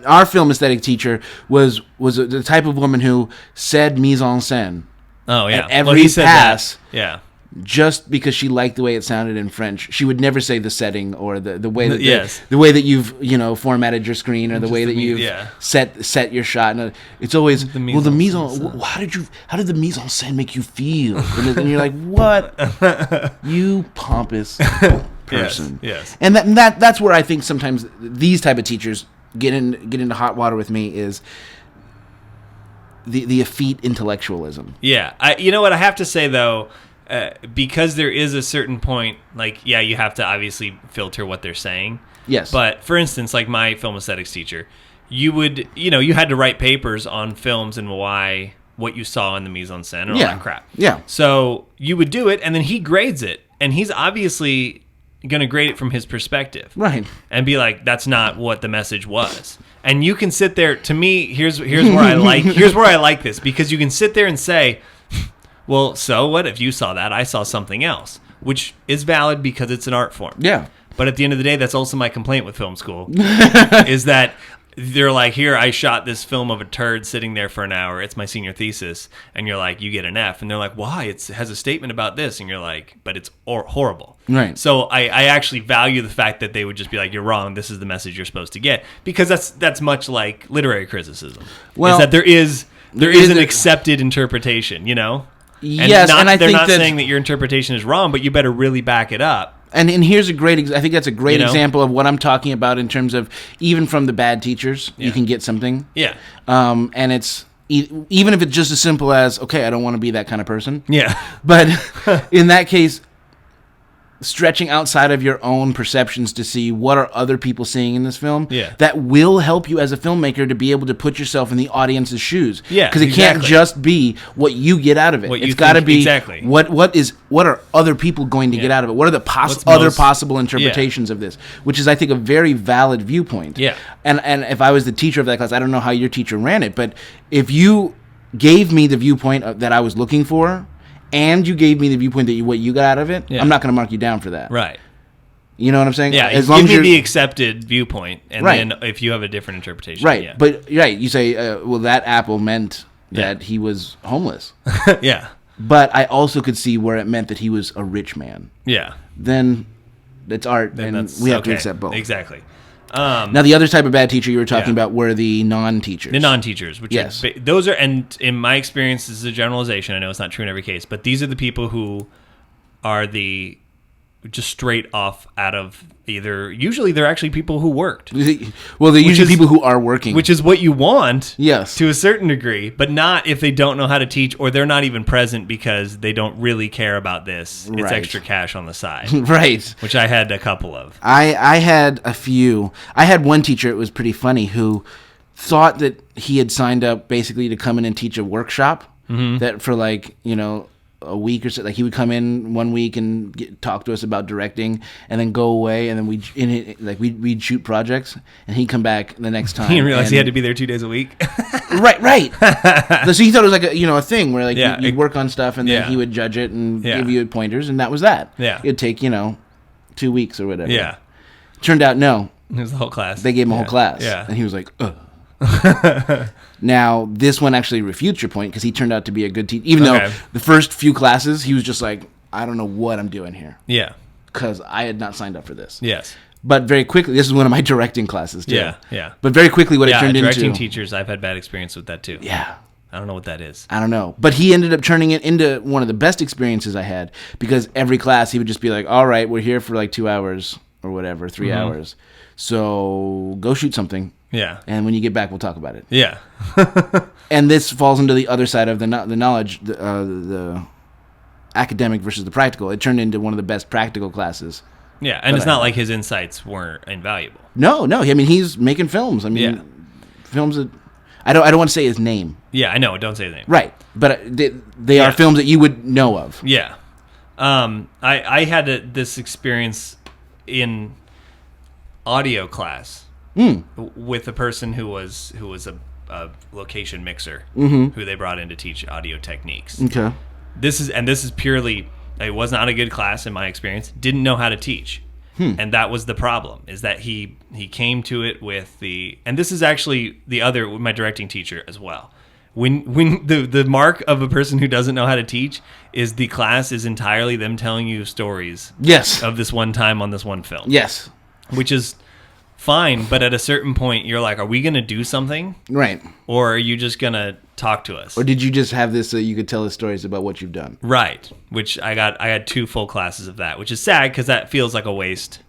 Our film aesthetic teacher was the type of woman who said mise en scène. Oh yeah, at every pass. Yeah. Just because she liked the way it sounded in French, she would never say the setting or the way that the way that you've formatted your screen or the way that you've set your shot. And it's always the mise en. How did the mise en scène make you feel? And you're like, what? You pompous person. Yes. And that's where I think sometimes these type of teachers get into hot water with me is the effete intellectualism. Yeah. You know what I have to say though. because there is a certain point, like, yeah, you have to obviously filter what they're saying. Yes. But for instance, like my film aesthetics teacher, you had to write papers on films and why, what you saw in the mise en scène and all that crap. Yeah. So you would do it, and then he grades it, and he's obviously going to grade it from his perspective. Right. And be like, that's not what the message was. And you can sit there, to me, here's where I like this, because you can sit there and say, well, so what if you saw that? I saw something else, which is valid because it's an art form. Yeah. But at the end of the day, that's also my complaint with film school, is that they're like, here, I shot this film of a turd sitting there for an hour. It's my senior thesis. And you're like, you get an F. And they're like, why? It has a statement about this. And you're like, but it's horrible. Right. So I actually value the fact that they would just be like, you're wrong. This is the message you're supposed to get. Because that's much like literary criticism. Well, is that there is an accepted interpretation, you know? Yes, and I they're think not that, saying that your interpretation is wrong, but you better really back it up. And here's I think that's a great example of what I'm talking about in terms of even from the bad teachers, you can get something. Yeah. And it's even if it's just as simple as, okay, I don't want to be that kind of person. Yeah. But in that case, stretching outside of your own perceptions to see what are other people seeing in this film, that will help you as a filmmaker to be able to put yourself in the audience's shoes. Yeah, because it can't just be what you get out of it. It's got to be what are other people going to get out of it? What are the possible interpretations of this? Which is, I think, a very valid viewpoint. Yeah. And if I was the teacher of that class, I don't know how your teacher ran it, but if you gave me the viewpoint that I was looking for, and you gave me the viewpoint that what you got out of it, I'm not going to mark you down for that. Right. You know what I'm saying? Yeah, as long give as me the accepted viewpoint, and then if you have a different interpretation. Right, yeah. but you say, well, that apple meant that he was homeless. Yeah. But I also could see where it meant that he was a rich man. Yeah. Then it's art, and we have to accept both. Exactly. Now, the other type of bad teacher you were talking about were the non-teachers. The non-teachers, which those are, and in my experience, this is a generalization. I know it's not true in every case, but these are the people who are just straight off out of usually they're actually people who worked. Well, they're usually people who are working. Which is what you want, yes, to a certain degree, but not if they don't know how to teach, or they're not even present because they don't really care about this. It's extra cash on the side. Right. Which I had a couple of. I had a few. I had one teacher, it was pretty funny, who thought that he had signed up basically to come in and teach a workshop that for a week or so. Like, he would come in 1 week and talk to us about directing, and then go away, and then we'd shoot projects, and he'd come back the next time. He didn't realize he had to be there 2 days a week. Right. So he thought it was like a thing where you'd work on stuff, and then he would judge it and give you pointers, and that was that. Yeah. It'd take 2 weeks or whatever. Yeah. Turned out no. It was the whole class. They gave him a whole class. Yeah. And he was like, ugh. Now, this one actually refutes your point, because he turned out to be a good teacher. Even though the first few classes, he was just like, I don't know what I'm doing here. Yeah. Because I had not signed up for this. Yes. But very quickly, this is one of my directing classes, too. Yeah. But very quickly, what it turned into... directing teachers, I've had bad experience with that, too. Yeah. I don't know what that is. I don't know. But he ended up turning it into one of the best experiences I had, because every class, he would just be like, all right, we're here for 2 hours or whatever, 3 hours. So go shoot something. Yeah. And when you get back, we'll talk about it. Yeah. And this falls into the other side of the knowledge, the academic versus the practical. It turned into one of the best practical classes. Yeah, and it's not like his insights weren't invaluable. No. I mean, he's making films. I mean, films that... I don't want to say his name. Yeah, I know. Don't say his name. Right. But they are films that you would know of. Yeah. I had this experience in audio class with a person who was a location mixer who they brought in to teach audio techniques. Okay. This is purely, it was not a good class in my experience. Didn't know how to teach. And that was the problem, is that he came to it with and this is actually my directing teacher as well. When the mark of a person who doesn't know how to teach is the class is entirely them telling you stories. Yes. Of this one time on this one film. Yes. Which is fine, but at a certain point you're like, are we going to do something? Right. Or are you just going to talk to us? Or did you just have this so you could tell us stories about what you've done? Right. Which I had 2 full classes of that, which is sad because that feels like a waste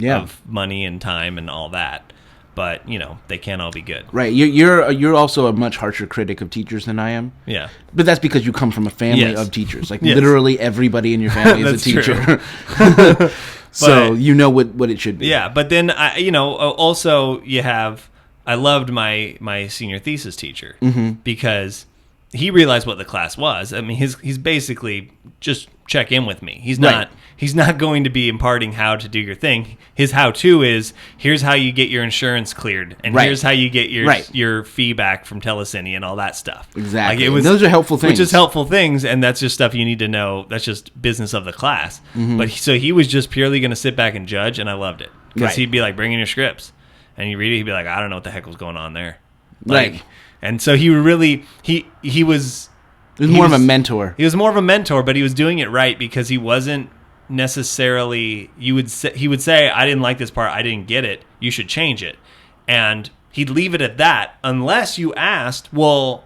of money and time and all that. but they can't all be good. Right. You're also a much harsher critic of teachers than I am. Yeah. But that's because you come from a family Yes. of teachers. Like Yes. literally everybody in your family is a That's teacher. true. So But- you know what it should be. Yeah, but then also you have. I loved my senior thesis teacher because he realized what the class was. I mean, he's basically just check in with me. He's not. Right. He's not going to be imparting how to do your thing. His how-to is here's how you get your insurance cleared, and Right. here's how you get your Right. your fee back from Telecine and all that stuff. Exactly. Those are helpful things. Which is helpful things, and that's just stuff you need to know. That's just business of the class. But so he was just purely going to sit back and judge, and I loved it because Right. he'd be like, "Bring in your scripts," and you read it, he'd be like, "I don't know what the heck was going on there." Like, Right. and so he really he was. He was more of a mentor. He was more of a mentor, but he was doing it right because he wasn't necessarily. He would say, "I didn't like this part. I didn't get it. You should change it," and he'd leave it at that unless you asked, "Well,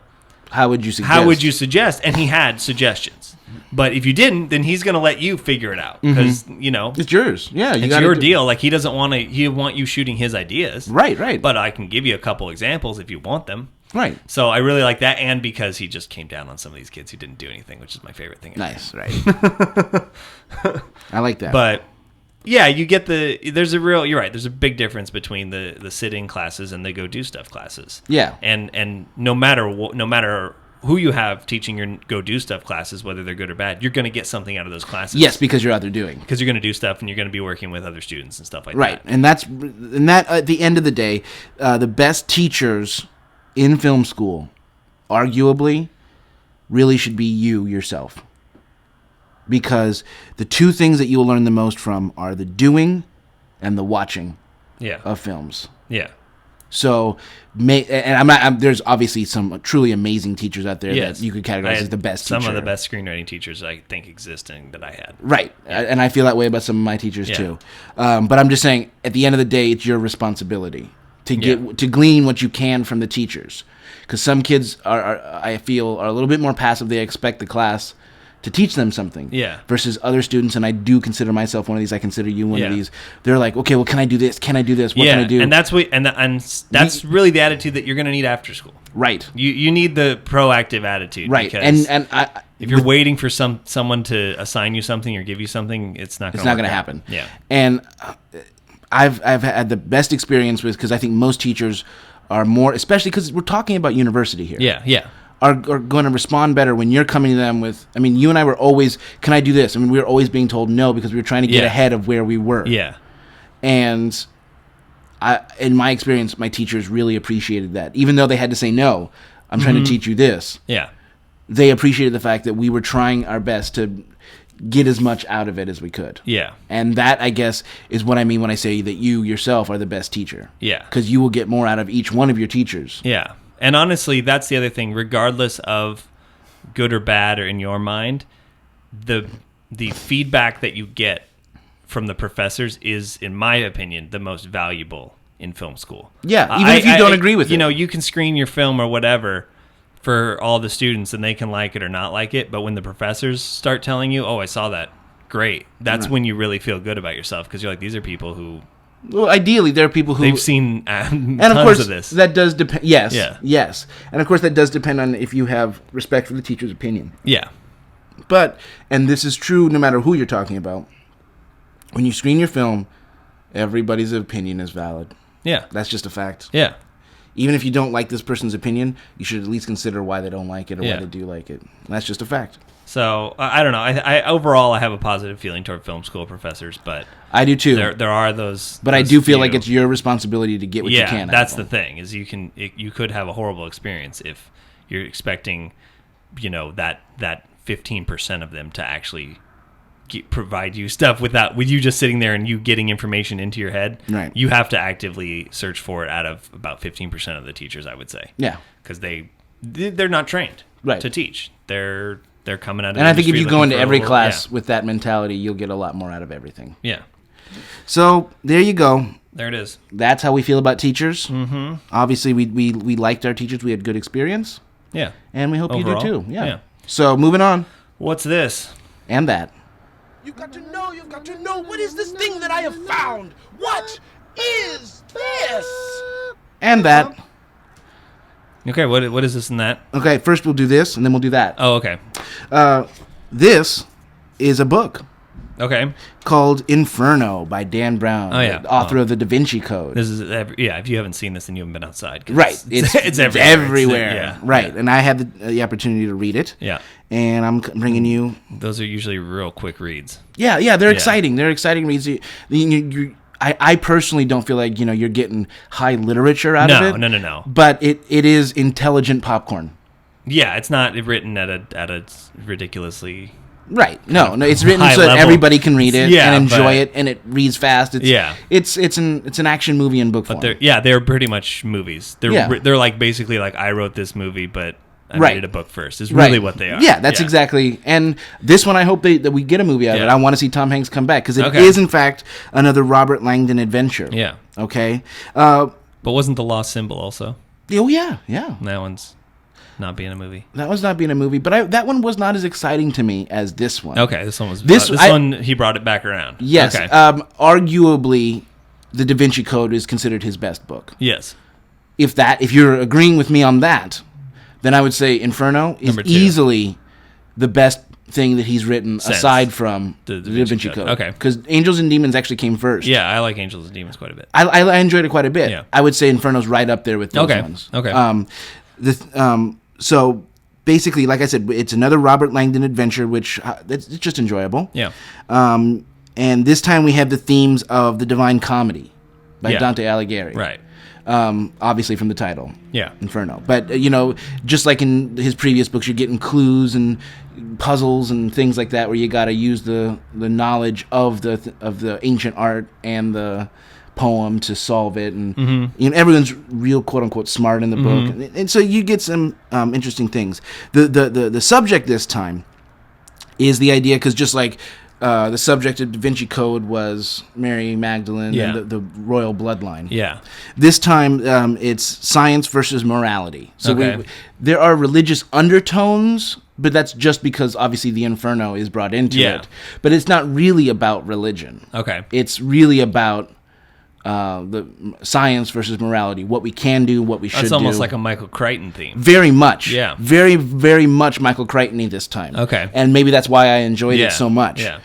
How would you suggest? how would you suggest?" And he had suggestions. But if you didn't, then he's going to let you figure it out because It's yours. Yeah, you it's gotta your do- deal. Like he doesn't want to. He want you shooting his ideas, Right. But I can give you a couple examples if you want them. Right. So I really like that, and because he just came down on some of these kids who didn't do anything, which is my favorite thing. Nice. Right. I like that. But yeah, you get you're right. There's a big difference between the sit-in classes and the go do stuff classes. Yeah. And no matter who you have teaching your go do stuff classes, whether they're good or bad, you're going to get something out of those classes. Yes, because you're out there doing. Because you're going to do stuff and you're going to be working with other students and stuff like Right. that. And that at the end of the day, the best teachers in film school, arguably, really should be you yourself. Because the two things that you will learn the most from are the doing and the watching Yeah. of films. Yeah. So, there's obviously some truly amazing teachers out there that you could categorize as the best teacher. Some of the best screenwriting teachers I think existing that I had. Right. And I feel that way about some of my teachers Yeah. too. But I'm just saying, at the end of the day, it's your responsibility to glean what you can from the teachers. Because some kids I feel are a little bit more passive. They expect the class to teach them something. Yeah. Versus other students, and I do consider myself one of these. I consider you one of Yeah. these. They're like, okay, well, can I do this? Can I do this? What can I do? And that's that's really the attitude that you're going to need after school. Right. You need the proactive attitude. Right. Because And if you're waiting for someone to assign you something or give you something, it's not going to happen. Yeah. And I've had the best experience with, because I think most teachers are more, especially because we're talking about university here. Yeah. Yeah. Are going to respond better when you're coming to them with, I mean, you and I were always, can I do this? I mean, we were always being told no because we were trying to get ahead of where we were. Yeah. And in my experience, my teachers really appreciated that. Even though they had to say, no, I'm trying to teach you this. Yeah. They appreciated the fact that we were trying our best to get as much out of it as we could. Yeah. And that, I guess, is what I mean when I say that you yourself are the best teacher. Yeah. Because you will get more out of each one of your teachers. Yeah. And honestly, that's the other thing. Regardless of good or bad or in your mind, the feedback that you get from the professors is, in my opinion, the most valuable in film school. Yeah, even if you don't agree with it. You know, you can screen your film or whatever for all the students and they can like it or not like it. But when the professors start telling you, oh, I saw that, great. That's when you really feel good about yourself because you're like, these are people who... Well, ideally, there are people who... They've seen and tons of course, of this. that does depend... Yes, Yeah. yes. And of course, that does depend on if you have respect for the teacher's opinion. Yeah. But, and this is true no matter who you're talking about, when you screen your film, everybody's opinion is valid. Yeah. That's just a fact. Yeah. Even if you don't like this person's opinion, you should at least consider why they don't like it or Yeah. why they do like it. And that's just a fact. So I don't know. I overall I have a positive feeling toward film school professors, but I do too. there are those. But I those do feel few. like it's your responsibility to get what you can. That's out the of them. thing. Is you could have a horrible experience if you're expecting, that 15% of them to actually provide you stuff with you just sitting there and you getting information into your head. Right. You have to actively search for it out of about 15% of the teachers, I would say. Yeah. Because they're not trained to teach. They're coming out of And I think if you go into every class yeah. with that mentality, you'll get a lot more out of everything. Yeah. So there you go. There it is. That's how we feel about teachers. Mm-hmm. Obviously, we liked our teachers. We had good experience. Yeah. And we hope Overall, you do too. Yeah. yeah. So moving on. What's this? And that. You've got to know, what is this thing that I have found? What is this? And that. Okay, what is this and that? Okay, first we'll do this, and then we'll do that. Oh, okay. This is a book Okay. called Inferno by Dan Brown, the author of the Da Vinci Code. This is if you haven't seen this, then you haven't been outside. 'Cause Right. It's everywhere. Right. Yeah. And I had the opportunity to read it. Yeah. And I'm bringing you... Those are usually real quick reads. Yeah, they're exciting. They're exciting reads. I personally don't feel like, you're getting high literature out of it. No. But it is intelligent popcorn. Yeah, it's not written at a ridiculously... Right. No, it's written so that everybody can read it and enjoy it, and it reads fast. It's an action movie in book form. But they're pretty much movies. They're like basically like I wrote this movie, but I made it a book first. Is really what they are. Yeah, that's exactly. And this one, I hope that we get a movie out of it. I want to see Tom Hanks come back because it is in fact another Robert Langdon adventure. Yeah. Okay. But wasn't The Lost Symbol also? Oh yeah. That one's not being a movie. That was not being a movie, but that one was not as exciting to me as this one. Okay, this one was. This one he brought it back around. Yes. Okay. Arguably, the Da Vinci Code is considered his best book. Yes. If you're agreeing with me on that, then I would say Inferno is easily the best thing that he's written aside from the Da Vinci Code. Okay. Because Angels and Demons actually came first. Yeah, I like Angels and Demons quite a bit. I enjoyed it quite a bit. Yeah. I would say Inferno's right up there with those ones. Okay. So basically, like I said, it's another Robert Langdon adventure, which it's just enjoyable. Yeah. And this time we have the themes of the Divine Comedy by Dante Alighieri. Right. Obviously from the title. Yeah. Inferno. But, just like in his previous books, you're getting clues and puzzles and things like that where you got to use the knowledge of the ancient art and the poem to solve it, and everyone's real quote unquote smart in the book, and so you get some interesting things. The subject this time is the idea, because just like the subject of Da Vinci Code was Mary Magdalene and the royal bloodline. Yeah. This time it's science versus morality. So there are religious undertones, but that's just because obviously the Inferno is brought into it. But it's not really about religion. Okay. It's really about the science versus morality, what we can do, what we should do. It's almost like a Michael Crichton theme. Very much. Yeah. Very, very much Michael Crichton-y this time. Okay. And maybe that's why I enjoyed it so much. Yeah.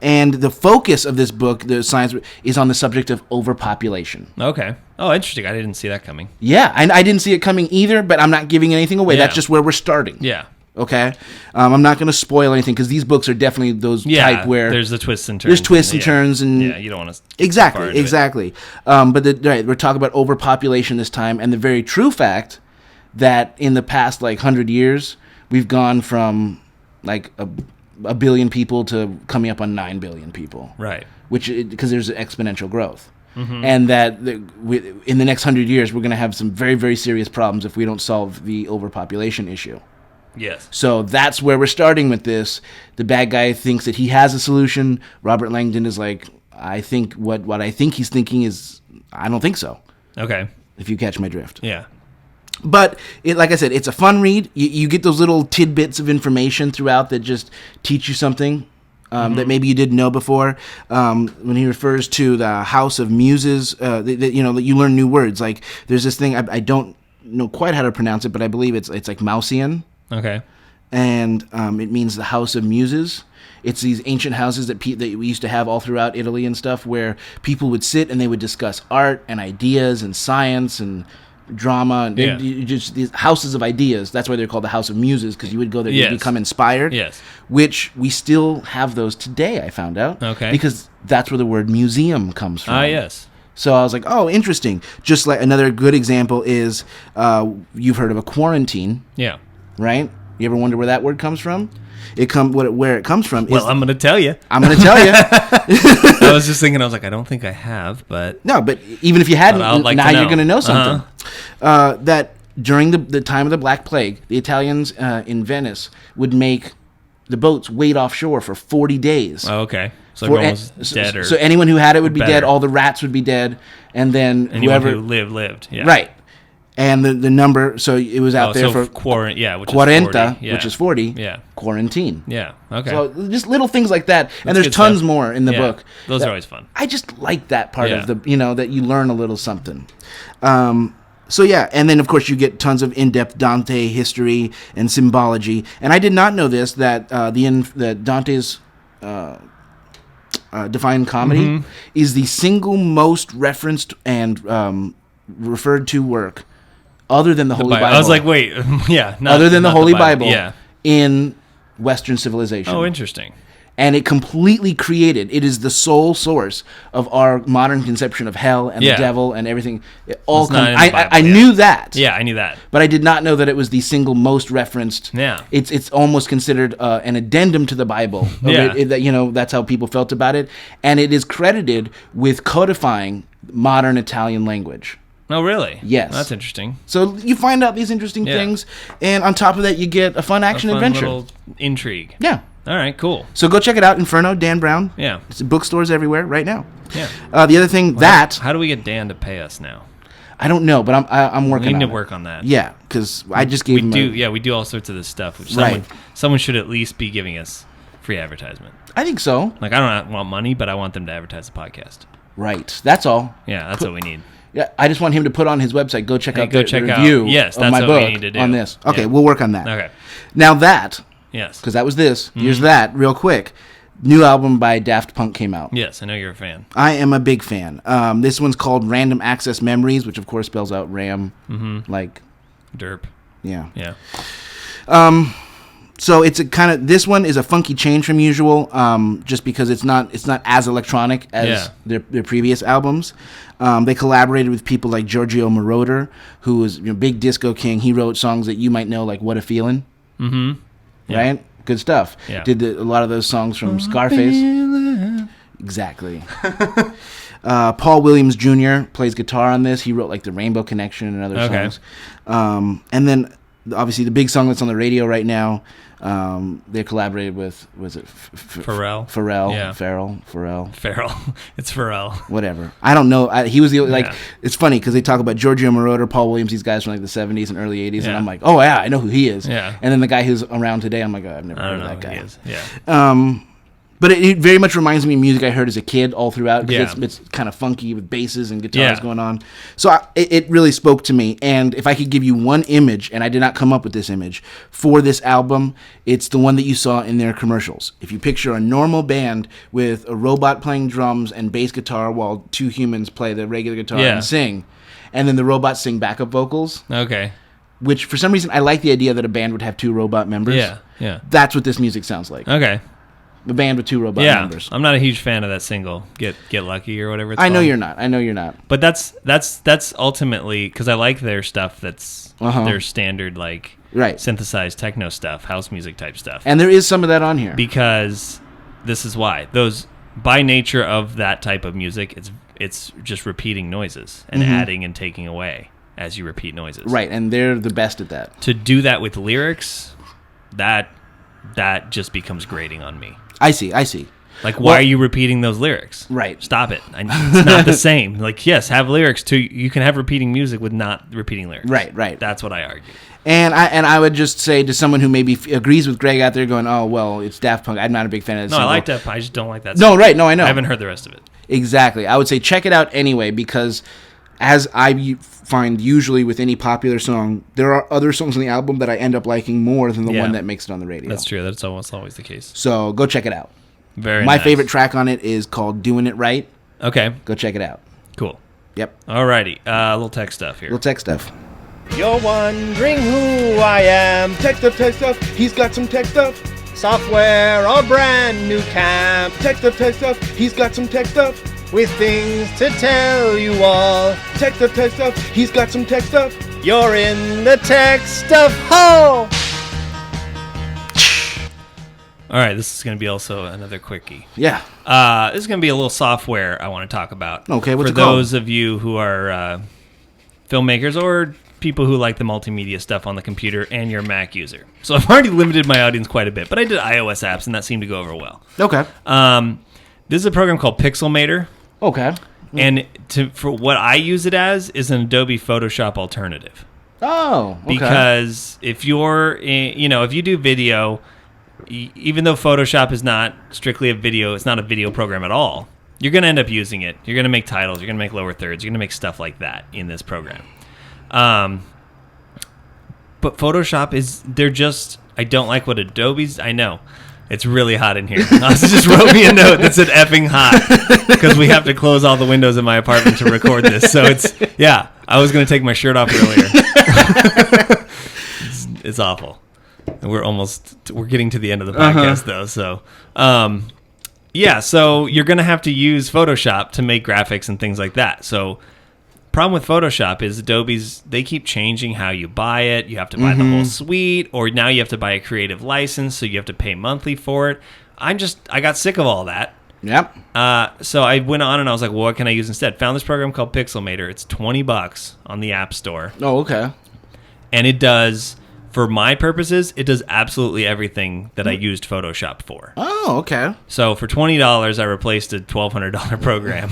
And the focus of this book, the science, is on the subject of overpopulation. Okay. Oh, interesting. I didn't see that coming. Yeah, I didn't see it coming either, but I'm not giving anything away. That's just where we're starting. Yeah. Okay, I'm not going to spoil anything because these books are definitely those type where there's the twists and turns. There's twists and turns, and you don't want to exactly. But we're talking about overpopulation this time, and the very true fact that in the past 100 years we've gone from a billion people to coming up on 9 billion people. Right. Which because there's exponential growth. Mm-hmm. And that in the next 100 years we're going to have some very, very serious problems if we don't solve the overpopulation issue. Yes. So that's where we're starting with this. The bad guy thinks that he has a solution. Robert Langdon is like, I think what I think he's thinking is, I don't think so. Okay. If you catch my drift. Yeah. But like I said, it's a fun read. You get those little tidbits of information throughout that just teach you something that maybe you didn't know before. When he refers to the House of Muses, that you learn new words. Like there's this thing I don't know quite how to pronounce it, but I believe it's like Mausian. Okay. And it means the House of Muses. It's these ancient houses that we used to have all throughout Italy and stuff, where people would sit and they would discuss art and ideas and science and drama and just these houses of ideas. That's why they're called the House of Muses, because you would go there to become inspired. Yes. Which we still have those today, I found out. Okay. Because that's where the word museum comes from. Ah, yes. So I was like, oh, interesting. Just like another good example is you've heard of a quarantine. Yeah. Right? You ever wonder where that word comes from? Where it comes from is... Well, I'm going to tell you. I'm going to tell you. I was just thinking, I was like, I don't think I have, but... No, but even if you hadn't, now you're going to know something. That during the time of the Black Plague, the Italians in Venice would make the boats wait offshore for 40 days. Oh, okay. So everyone was dead. So anyone who had it would be dead. All the rats would be dead. And then anyone who lived. Yeah. Right. And the number, so it was out there for which Cuarenta, is 40. Yeah. which is 40. Yeah. Quarantine. Yeah. Okay. So just little things like that. And there's good tons stuff. more in the book. Those are always fun. I just like that part Yeah. of that you learn a little something. So yeah, and then of course you get tons of in-depth Dante history and symbology. And I did not know this, that that Dante's Divine Comedy is the single most referenced and referred to work other than the Holy Bible. I was like, wait, yeah. Other than the Holy Bible Yeah. in Western civilization. Oh, interesting. And it completely created. It is the sole source of our modern conception of hell and the devil and everything. It all It's not in the Bible, I knew that. Yeah, I knew that. But I did not know that it was the single most referenced. Yeah. It's almost considered an addendum to the Bible. Yeah. That's how people felt about it. And it is credited with codifying modern Italian language. Oh, really? Yes. That's interesting. So you find out these interesting things, and on top of that, you get a fun action adventure. Little intrigue. Yeah. All right, cool. So go check it out, Inferno, Dan Brown. Yeah. It's in bookstores everywhere right now. Yeah. The other thing How do we get Dan to pay us now? I don't know, but I'm working on it. We need to work on that. Yeah, because I just gave him we do all sorts of this stuff, which Right. someone should at least be giving us free advertisement. I think so. Like, I don't want money, but I want them to advertise the podcast. Right. That's all. Yeah, that's what we need. Yeah, I just want him to put on his website. Go check out go the check out- review yes, of that's my what book we need to do. on this. Okay, Yeah. we'll work on that. Okay. Now that, Yes. because that was this. Here's that real quick. New album by Daft Punk came out. Yes, I know you're a fan. I am a big fan. This one's called Random Access Memories, which of course spells out RAM. Like, Derp. yeah. Yeah. So it's a kind of, this one is a funky change from usual, just because it's not as electronic as their previous albums. They collaborated with people like Giorgio Moroder, who was big disco king. He wrote songs that you might know, like "What a Feeling," right? Good stuff. Yeah. Did a lot of those songs from Scarface. Exactly. Paul Williams Jr. plays guitar on this. He wrote like the Rainbow Connection and other songs. And then obviously the big song that's on the radio right now, they collaborated with, was it Pharrell? Pharrell. Yeah. Pharrell. It's Pharrell. Whatever. I don't know. He was the like. Yeah. It's funny because they talk about Giorgio Moroder, Paul Williams, these guys from like the 70s and early 80s, and Yeah. I'm like, oh yeah, I know who he is. Yeah. And then the guy who's around today, I'm like, oh, I've never I heard don't of know that who guy. he is. Yeah. But it very much reminds me of music I heard as a kid all throughout, because Yeah. it's kind of funky with basses and guitars Yeah. going on. So it really spoke to me. And if I could give you one image, and I did not come up with this image, for this album, it's the one that you saw in their commercials. If you picture a normal band with a robot playing drums and bass guitar while two humans play the regular guitar Yeah. and sing, and then the robots sing backup vocals, Okay. which for some reason I like the idea that a band would have two robot members. Yeah. Yeah. That's what this music sounds like. Okay. A band with two robot Yeah. members. I'm not a huge fan of that single, Get Lucky or whatever it's I know called. you're not. But that's ultimately because I like their stuff. That's their standard, like Right. synthesized techno stuff, house music type stuff. And there is some of that on here. Because this is why those, by nature of that type of music, it's just repeating noises and adding and taking away as you repeat noises. Right, and they're the best at that. To do that with lyrics, that just becomes grating on me. I see. Like, why are you repeating those lyrics? Right. Stop it. It's not the same. Like, yes, have lyrics too. You can have repeating music with not repeating lyrics. Right. That's what I argue. And I would just say to someone who maybe agrees with Greg out there going, oh, well, it's Daft Punk. I'm not a big fan of this. No, I like Daft Punk. I just don't like that No, song. right. No, I know. I haven't heard the rest of it. Exactly. I would say check it out anyway, because as I find usually with any popular song, there are other songs on the album that I end up liking more than the one that makes it on the radio. That's true. That's almost always the case. So go check it out. Very My nice. favorite track on it is called Doing It Right. Okay. Go check it out. Cool. Yep. Alrighty. A little tech stuff here. Little tech stuff. You're wondering who I am. Tech stuff, he's got some tech stuff. Software or brand new camp. Tech stuff, he's got some tech stuff. With things to tell you all. Tech stuff, he's got some tech stuff. You're in the tech stuff hole. All right. This is going to be also another quickie. Yeah. This is going to be a little software I want to talk about. Okay, what's For it called? those of you who are filmmakers or people who like the multimedia stuff on the computer and you're a Mac user. So I've already limited my audience quite a bit, but I did iOS apps and that seemed to go over well. Okay. This is a program called Pixelmator. Okay. And for what I use it as is an Adobe Photoshop alternative. Oh, okay. Because if you're, if you do video, even though Photoshop is not strictly it's not a video program at all, you're going to end up using it. You're going to make titles. You're going to make lower thirds. You're going to make stuff like that in this program. But Photoshop I don't like what Adobe's, I know. It's really hot in here. Austin just wrote me a note that said effing hot because we have to close all the windows in my apartment to record this. So I was going to take my shirt off earlier. It's awful. And we're getting to the end of the podcast though. So, so you're going to have to use Photoshop to make graphics and things like that. So problem with Photoshop is they keep changing how you buy it. You have to buy the whole suite, or now you have to buy a creative license, so you have to pay monthly for it. I got sick of all that. Yep. So I went on and I was like, well, what can I use instead? Found this program called Pixelmator. It's $20 on the App Store. Oh, okay. And it does, for my purposes, it does absolutely everything that I used Photoshop for. Oh, okay. So for $20, I replaced a $1,200 program.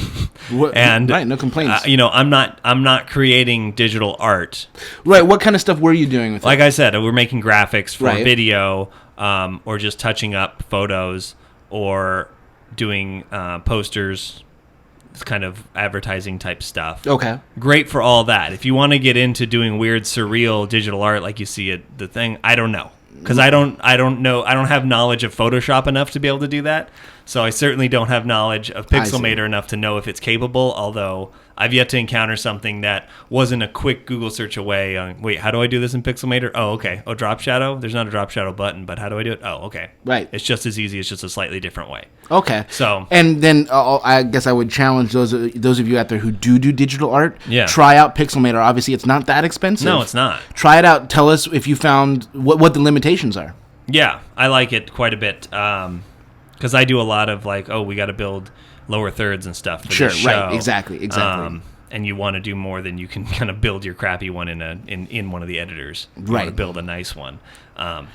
Right, no complaints. I'm not creating digital art. Right, what kind of stuff were you doing with it? Like I said, we're making graphics for Right. video, or just touching up photos, or doing posters, kind of advertising type stuff. Okay. Great for all that. If you want to get into doing weird, surreal digital art like you see at the thing, I don't know. Because I don't know. I don't have knowledge of Photoshop enough to be able to do that. So I certainly don't have knowledge of Pixelmator enough to know if it's capable, although I've yet to encounter something that wasn't a quick Google search away on, wait, how do I do this in Pixelmator? Oh, okay. Oh, drop shadow? There's not a drop shadow button, but how do I do it? Oh, okay. Right. It's just as easy. It's just a slightly different way. Okay. So, and then I guess I would challenge those of you out there who do digital art. Yeah. Try out Pixelmator. Obviously, it's not that expensive. No, it's not. Try it out. Tell us if you found what the limitations are. Yeah, I like it quite a bit because I do a lot of we got to build lower thirds and stuff for this show. Right, exactly. And you want to do more than you can kind of build your crappy one in one of the editors. You want to build a nice one.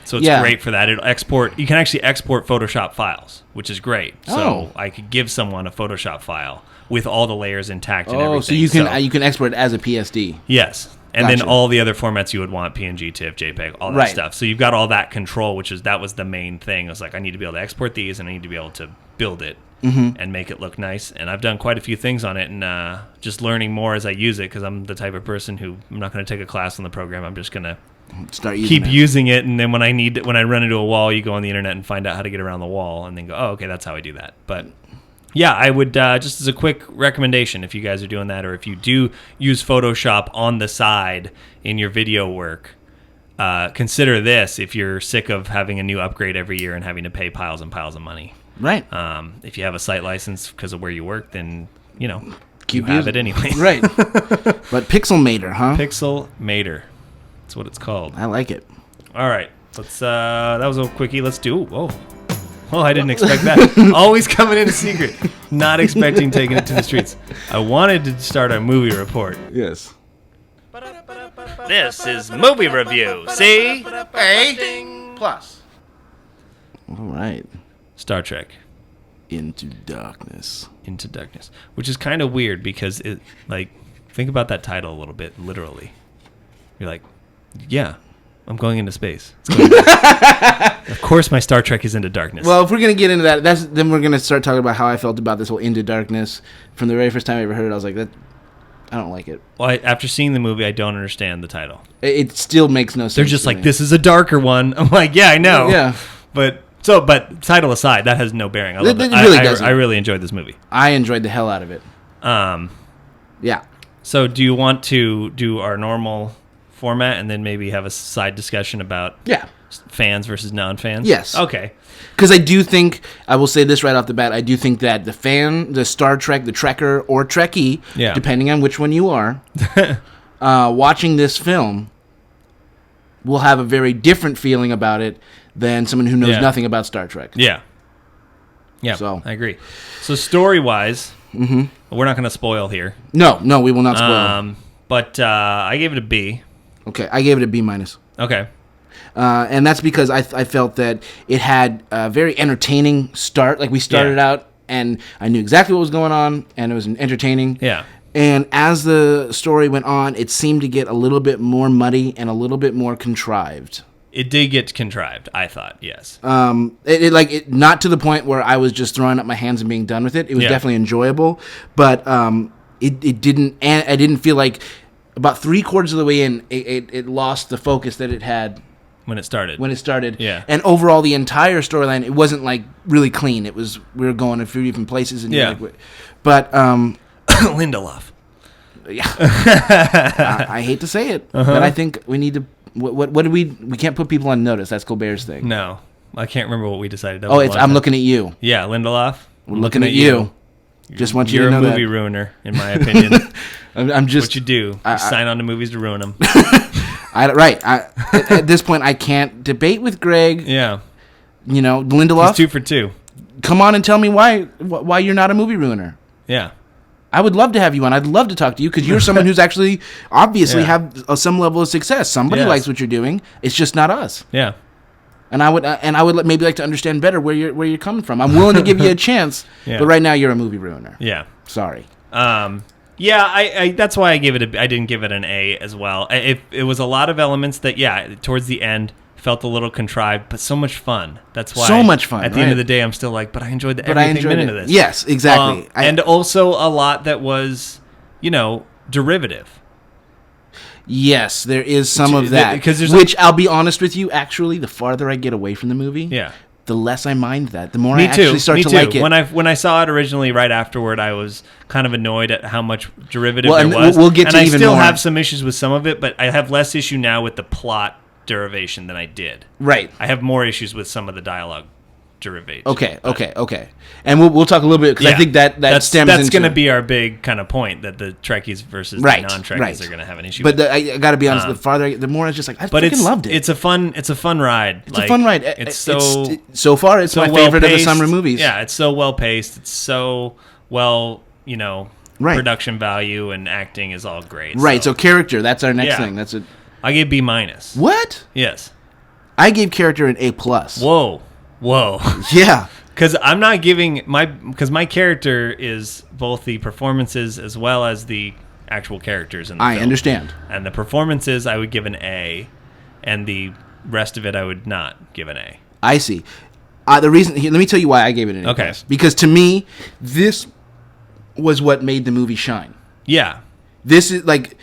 So it's great for that. It'll export. You can actually export Photoshop files, which is great. So I could give someone a Photoshop file with all the layers intact and everything. So you can export it as a PSD. Yes. And Gotcha. then all the other formats you would want, PNG, TIFF, JPEG, all that stuff. So you've got all that control, that was the main thing. I was like, I need to be able to export these, and I need to be able to build it and make it look nice. And I've done quite a few things on it, and just learning more as I use it, because I'm the type of person who, I'm not going to take a class on the program. I'm just going to keep using it, and then when I run into a wall, you go on the internet and find out how to get around the wall, and then go, oh, okay, that's how I do that. But yeah, I would, just as a quick recommendation, if you guys are doing that, or if you do use Photoshop on the side in your video work, consider this if you're sick of having a new upgrade every year and having to pay piles and piles of money. Right. If you have a site license because of where you work, then, Keep you have it anyway. Right. But Pixelmator, huh? Pixelmator. That's what it's called. I like it. All right. That was a quickie. Let's do, whoa. Oh, I didn't expect that. Always coming in a secret. Not expecting taking it to the streets. I wanted to start a movie report. Yes. This is movie review. See? Plus. All right. Star Trek. Into Darkness. Into Darkness. Which is kind of weird because think about that title a little bit, literally. You're like, yeah, I'm going into space. Of course my Star Trek is into darkness. Well, if we're going to get into that, then we're going to start talking about how I felt about this whole Into Darkness. From the very first time I ever heard it, I was like, I don't like it. Well, after seeing the movie, I don't understand the title. It still makes no sense. They're just like, this is a darker one. I'm like, yeah, I know. Yeah. But title aside, that has no bearing. I love it. Really doesn't. I really enjoyed this movie. I enjoyed the hell out of it. Yeah. So do you want to do our normal format and then maybe have a side discussion about fans versus non-fans? Yes. Okay. Because I do think, I will say this right off the bat, I do think that the Star Trek, the Trekker or Trekkie, depending on which one you are, watching this film will have a very different feeling about it than someone who knows nothing about Star Trek. Yeah. Yeah, so. I agree. So story-wise, we're not going to spoil here. No, we will not spoil. But I gave it a B. Okay, I gave it a B minus. Okay. And that's because I felt that it had a very entertaining start. Like we started out and I knew exactly what was going on, and it was entertaining. Yeah. And as the story went on, it seemed to get a little bit more muddy and a little bit more contrived. It did get contrived, I thought, yes. Not to the point where I was just throwing up my hands and being done with it. It was definitely enjoyable, but it didn't. And I didn't feel like about 3/4 of the way in, it lost the focus that it had when it started. Yeah. And overall, the entire storyline, it wasn't like really clean. It was, we were going a few different places, and but Lindelof. Yeah. I hate to say it, but I think we need to. What did we can't put people on notice. That's Colbert's thing. No, I can't remember what we decided. I'm looking at you. Yeah, Lindelof. We're looking at you. Just want you to know that. You're a movie ruiner, in my opinion. I'm just. What you do? You sign on to movies to ruin them. At this point, I can't debate with Greg. Yeah. You know, Lindelof. He's 2 for 2. Come on and tell me why you're not a movie ruiner. Yeah. I would love to have you on. I'd love to talk to you because you're someone who's actually obviously have some level of success. Somebody likes what you're doing. It's just not us. Yeah. And I would maybe like to understand better where you're coming from. I'm willing to give you a chance, but right now you're a movie ruiner. Yeah. Sorry. Yeah, I that's why I didn't give it an A as well. It was a lot of elements that towards the end felt a little contrived, but so much fun. That's why so much fun. At the end of the day, I'm still like, but I enjoyed every minute of this. Yes, exactly. And also a lot that was, derivative. Yes, there is some of that. Which I'll be honest with you, actually, the farther I get away from the movie, the less I mind that. The more I actually start to like it. When I saw it originally, right afterward, I was kind of annoyed at how much derivative there was. We'll get to even more. And I still have some issues with some of it, but I have less issue now with the plot derivation than I did. Right. I have more issues with some of the dialogue derivation. Okay. And we'll talk a little bit because I think that's going to be our big kind of point, that the Trekkies versus the non-Trekkies are going to have an issue. But I got to be honest, the more I was just like, I fucking loved it. It's a fun ride. It's a fun ride. It's so far it's my favorite of the summer movies. Yeah, it's so well paced. It's so well, production value and acting is all great. Right. So character, that's our next thing. That's it. I gave B-. What? Yes. I gave character an A+. Whoa. Yeah. Because I'm not giving because my character is both the performances as well as the actual characters in the film. I understand. And the performances I would give an A, and the rest of it I would not give an A. I see. The reason, let me tell you why I gave it an A+. Okay. Because to me, this was what made the movie shine. Yeah. This is like...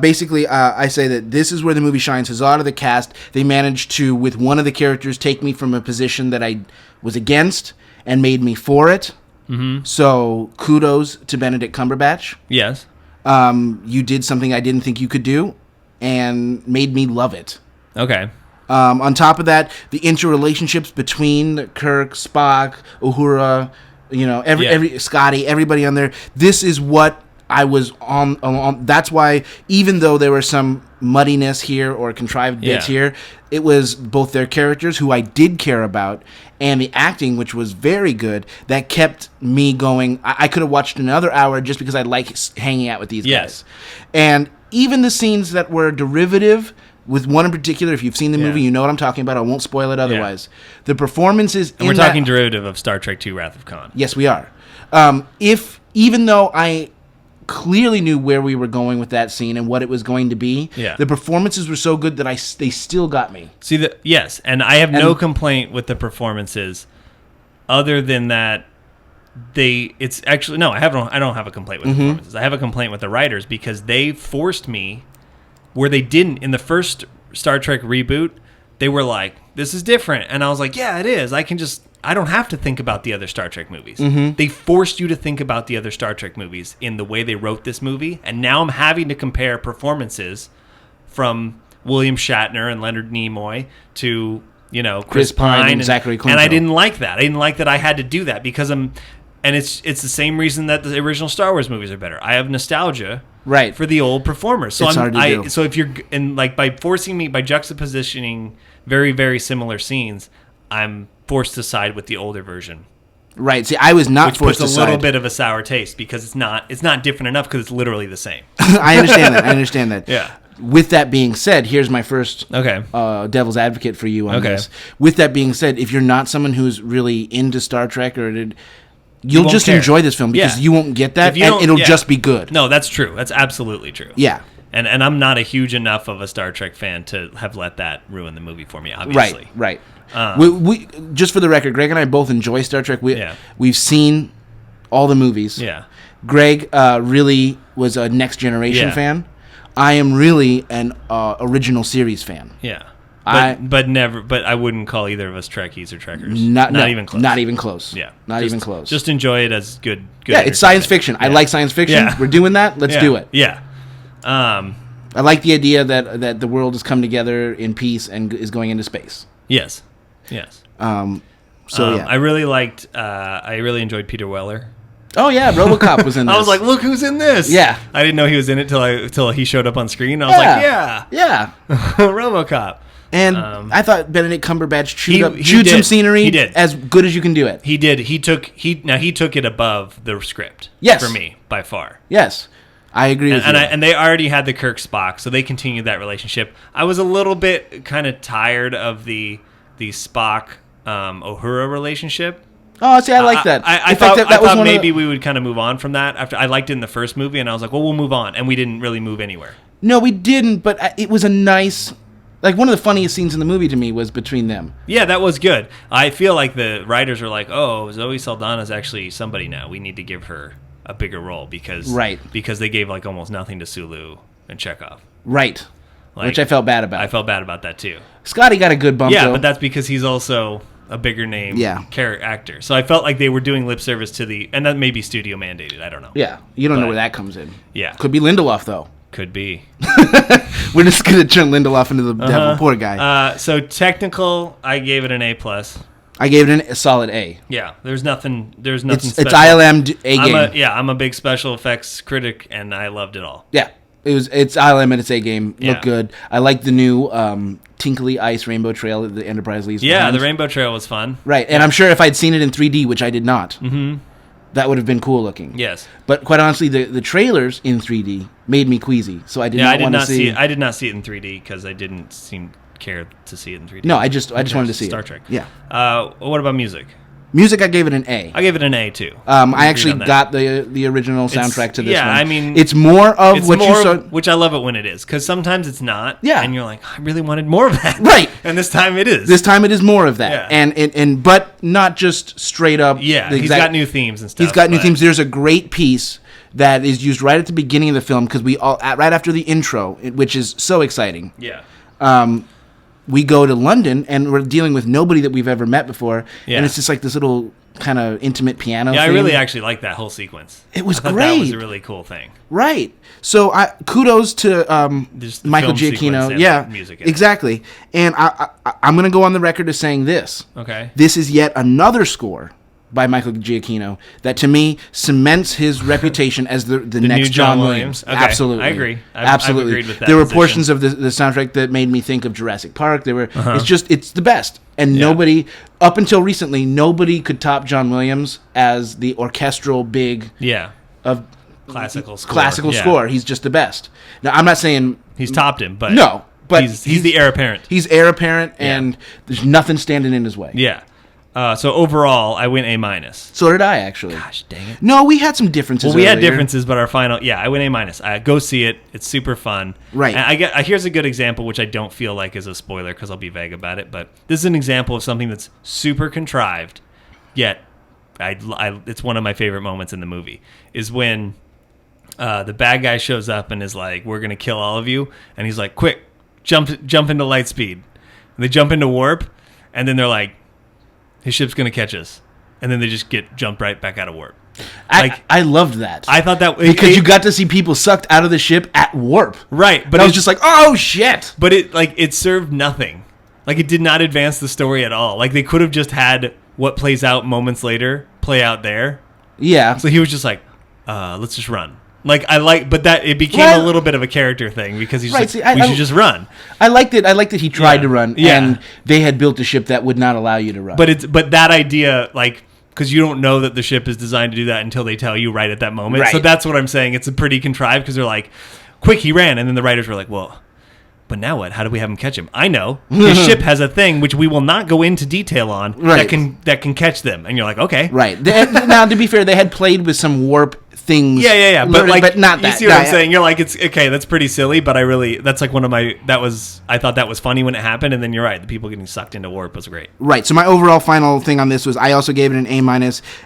basically, I say that this is where the movie shines. Because a lot of the cast, they managed to, with one of the characters, take me from a position that I was against and made me for it. Mm-hmm. So, kudos to Benedict Cumberbatch. Yes. You did something I didn't think you could do and made me love it. Okay. On top of that, the interrelationships between Kirk, Spock, Uhura, every Scotty, everybody on there. This is what I was on. That's why, even though there was some muddiness here or contrived bits here, it was both their characters, who I did care about, and the acting, which was very good, that kept me going. I could have watched another hour just because I like hanging out with these guys. And even the scenes that were derivative, with one in particular, if you've seen the movie, you know what I'm talking about. I won't spoil it otherwise. The performances and we're talking derivative of Star Trek II Wrath of Khan. Yes, we are. Even though I clearly knew where we were going with that scene and what it was going to be, the performances were so good that they still got me. See, and I have no complaint with the performances, other than that I don't have a complaint with the performances. I have a complaint with the writers, because they forced me where they didn't in the first Star Trek reboot. They were like, this is different, and I was like, yeah, it is. I don't have to think about the other Star Trek movies. Mm-hmm. They forced you to think about the other Star Trek movies in the way they wrote this movie, and now I'm having to compare performances from William Shatner and Leonard Nimoy to Chris Pine and Zachary Quinto. And I didn't like that. I didn't like that I had to do that, because it's the same reason that the original Star Wars movies are better. I have nostalgia for the old performers. So it's hard to do. So if you're by forcing me, by juxtapositioning very, very similar scenes, I'm forced to side with the older version. Right. See, I was not forced to side. Which puts a little bit of a sour taste, because it's not different enough, because it's literally the same. I understand that. Yeah. With that being said, here's my first devil's advocate for you on this. With that being said, if you're not someone who's really into Star Trek, you'll won't just care. enjoy this film because Yeah. you won't get that, If you and don't- it'll yeah. just be good. No, that's true. That's absolutely true. Yeah. And I'm not a huge enough of a Star Trek fan to have let that ruin the movie for me, obviously. Right. We just for the record, Greg and I both enjoy Star Trek. We've seen all the movies. Yeah. Greg really was a Next Generation fan. I am really an original series fan. Yeah. But I wouldn't call either of us Trekkies or Trekkers. Not even close. Not even close. Yeah. Not even close. Just enjoy it as good yeah, it's science fiction. Yeah. I like science fiction. Yeah. We're doing that. Let's do it. Yeah. I like the idea that the world has come together in peace and is going into space. Yes. Yeah. I really enjoyed Peter Weller. Oh yeah, RoboCop was in this. I was like, look who's in this. Yeah. I didn't know he was in it till he showed up on screen. I was like, yeah. RoboCop. And I thought Benedict Cumberbatch he chewed did. some scenery. He did. As good as you can do it. He did. He took it above the script. Yes. For me, by far. Yes. I agree with you. And they already had the Kirk Spock, so they continued that relationship. I was a little bit kind of tired of the Spock Uhura relationship. Oh, see, I like that. I thought maybe we would kind of move on from that. After I liked it in the first movie, and I was like, well, we'll move on, and we didn't really move anywhere. No, we didn't, but it was a nice... Like, one of the funniest scenes in the movie to me was between them. Yeah, that was good. I feel like the writers were like, oh, Zoe Saldana's actually somebody now. We need to give her a bigger role because they gave like almost nothing to Sulu and Chekhov. Right. Like, which I felt bad about. I felt bad about that too. Scotty got a good bump, though. But that's because he's also a bigger name actor. So I felt like they were doing lip service to and that may be studio mandated. I don't know. Yeah, you don't know where that comes in. Yeah. Could be Lindelof, though. Could be. We're just going to turn Lindelof into the devil. Poor guy. So technical, I gave it an A+. I gave it a solid A. Yeah, there's nothing special. It's ILM A game. I'm a big special effects critic, and I loved it all. Yeah, it's ILM and it's A game. Yeah. Look good. I like the new Tinkly Ice Rainbow Trail that the Enterprise leaves behind. The Rainbow Trail was fun. Right, and I'm sure if I'd seen it in 3D, which I did not, that would have been cool looking. Yes. But quite honestly, the trailers in 3D made me queasy, so I did not want to see it. I did not see it in 3D because I didn't care to see it in 3D. No, I just wanted to see Star it. Trek. Yeah. What about music? Music, I gave it an A. I gave it an A too. I actually got the original soundtrack to this one. Yeah, I mean, it's more of what you saw. Which I love it when it is, because sometimes it's not. Yeah. And you're like, I really wanted more of that. Right. And this time it is. This time it is more of that. Yeah. And but not just straight up. Yeah. He's got new themes and stuff. He's got new themes. There's a great piece that is used right at the beginning of the film because right after the intro, which is so exciting. Yeah. We go to London and we're dealing with nobody that we've ever met before, Yeah. and it's just like this little kind of intimate piano. Yeah, thing. I really actually liked that whole sequence. It was I thought great. That was a really cool thing. Right. So kudos to Just the Michael film sequence Giacchino. and Yeah, the music in it. exactly. And I'm going to go on the record as saying this. Okay. This is yet another score by Michael Giacchino that to me cements his reputation as the next new John Williams. Okay. Absolutely. I agree. Absolutely. I've agreed with that there were position. portions of the soundtrack that made me think of Jurassic Park. There were it's the best. And Yeah. nobody up until recently nobody could top John Williams as the orchestral big of Classical score. score. He's just the best. Now I'm not saying He's topped him, but no, but he's the heir apparent. He's heir apparent, and there's nothing standing in his way. Yeah. So overall, I went A-. So did I, actually. Gosh, dang it. No, we had some differences. Well, we had earlier. differences, but our final, I went A-. Go see it. It's super fun. Right. And here's a good example, which I don't feel like is a spoiler because I'll be vague about it, but this is an example of something that's super contrived, yet it's one of my favorite moments in the movie, is when the bad guy shows up and is like, we're going to kill all of you. And he's like, quick, jump into light speed. And they jump into warp, and then they're like, his ship's going to catch us. And then they just get jumped right back out of warp. I loved that. I thought that... Because you got to see people sucked out of the ship at warp. Right. But I was just like, oh, shit. But it served nothing. Like, it did not advance the story at all. Like, they could have just had what plays out moments later play out there. Yeah. So he was just like, let's just run. But that it became a little bit of a character thing because he's we should just run. I liked it. I liked that he tried to run, Yeah. and they had built a ship that would not allow you to run. But that idea, like, because you don't know that the ship is designed to do that until they tell you right at that moment. Right. So that's what I'm saying. It's a pretty contrived because they're like, quick, he ran, and then the writers were like, well, but now what? How do we have him catch him? I know. His ship has a thing which we will not go into detail on Right. that can catch them. And you're like, okay. Right. Now, to be fair, they had played with some warp things. Yeah. But not that. You see what I'm saying? You're like, it's okay. That's pretty silly, but that's like one of my. I thought that was funny when it happened, and then you're right. The people getting sucked into warp was great. Right. So my overall final thing on this was I also gave it an A-,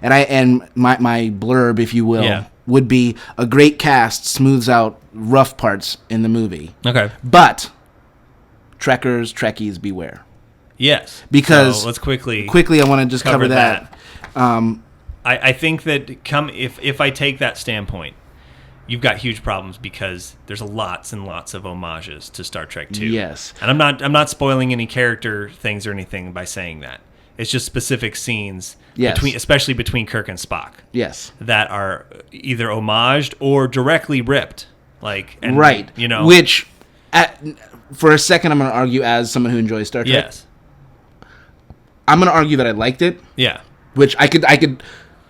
and my blurb, if you will, would be a great cast smooths out rough parts in the movie. Okay. But Trekkies beware. Yes. Because so let's quickly I want to just cover that. I think that if I take that standpoint, you've got huge problems because there's lots and lots of homages to Star Trek 2. Yes. And I'm not spoiling any character things or anything by saying that. It's just specific scenes especially between Kirk and Spock. Yes. That are either homaged or directly ripped. Right. You know. Which for a second I'm going to argue as someone who enjoys Star Trek. Yes. I'm going to argue that I liked it. Yeah. Which I could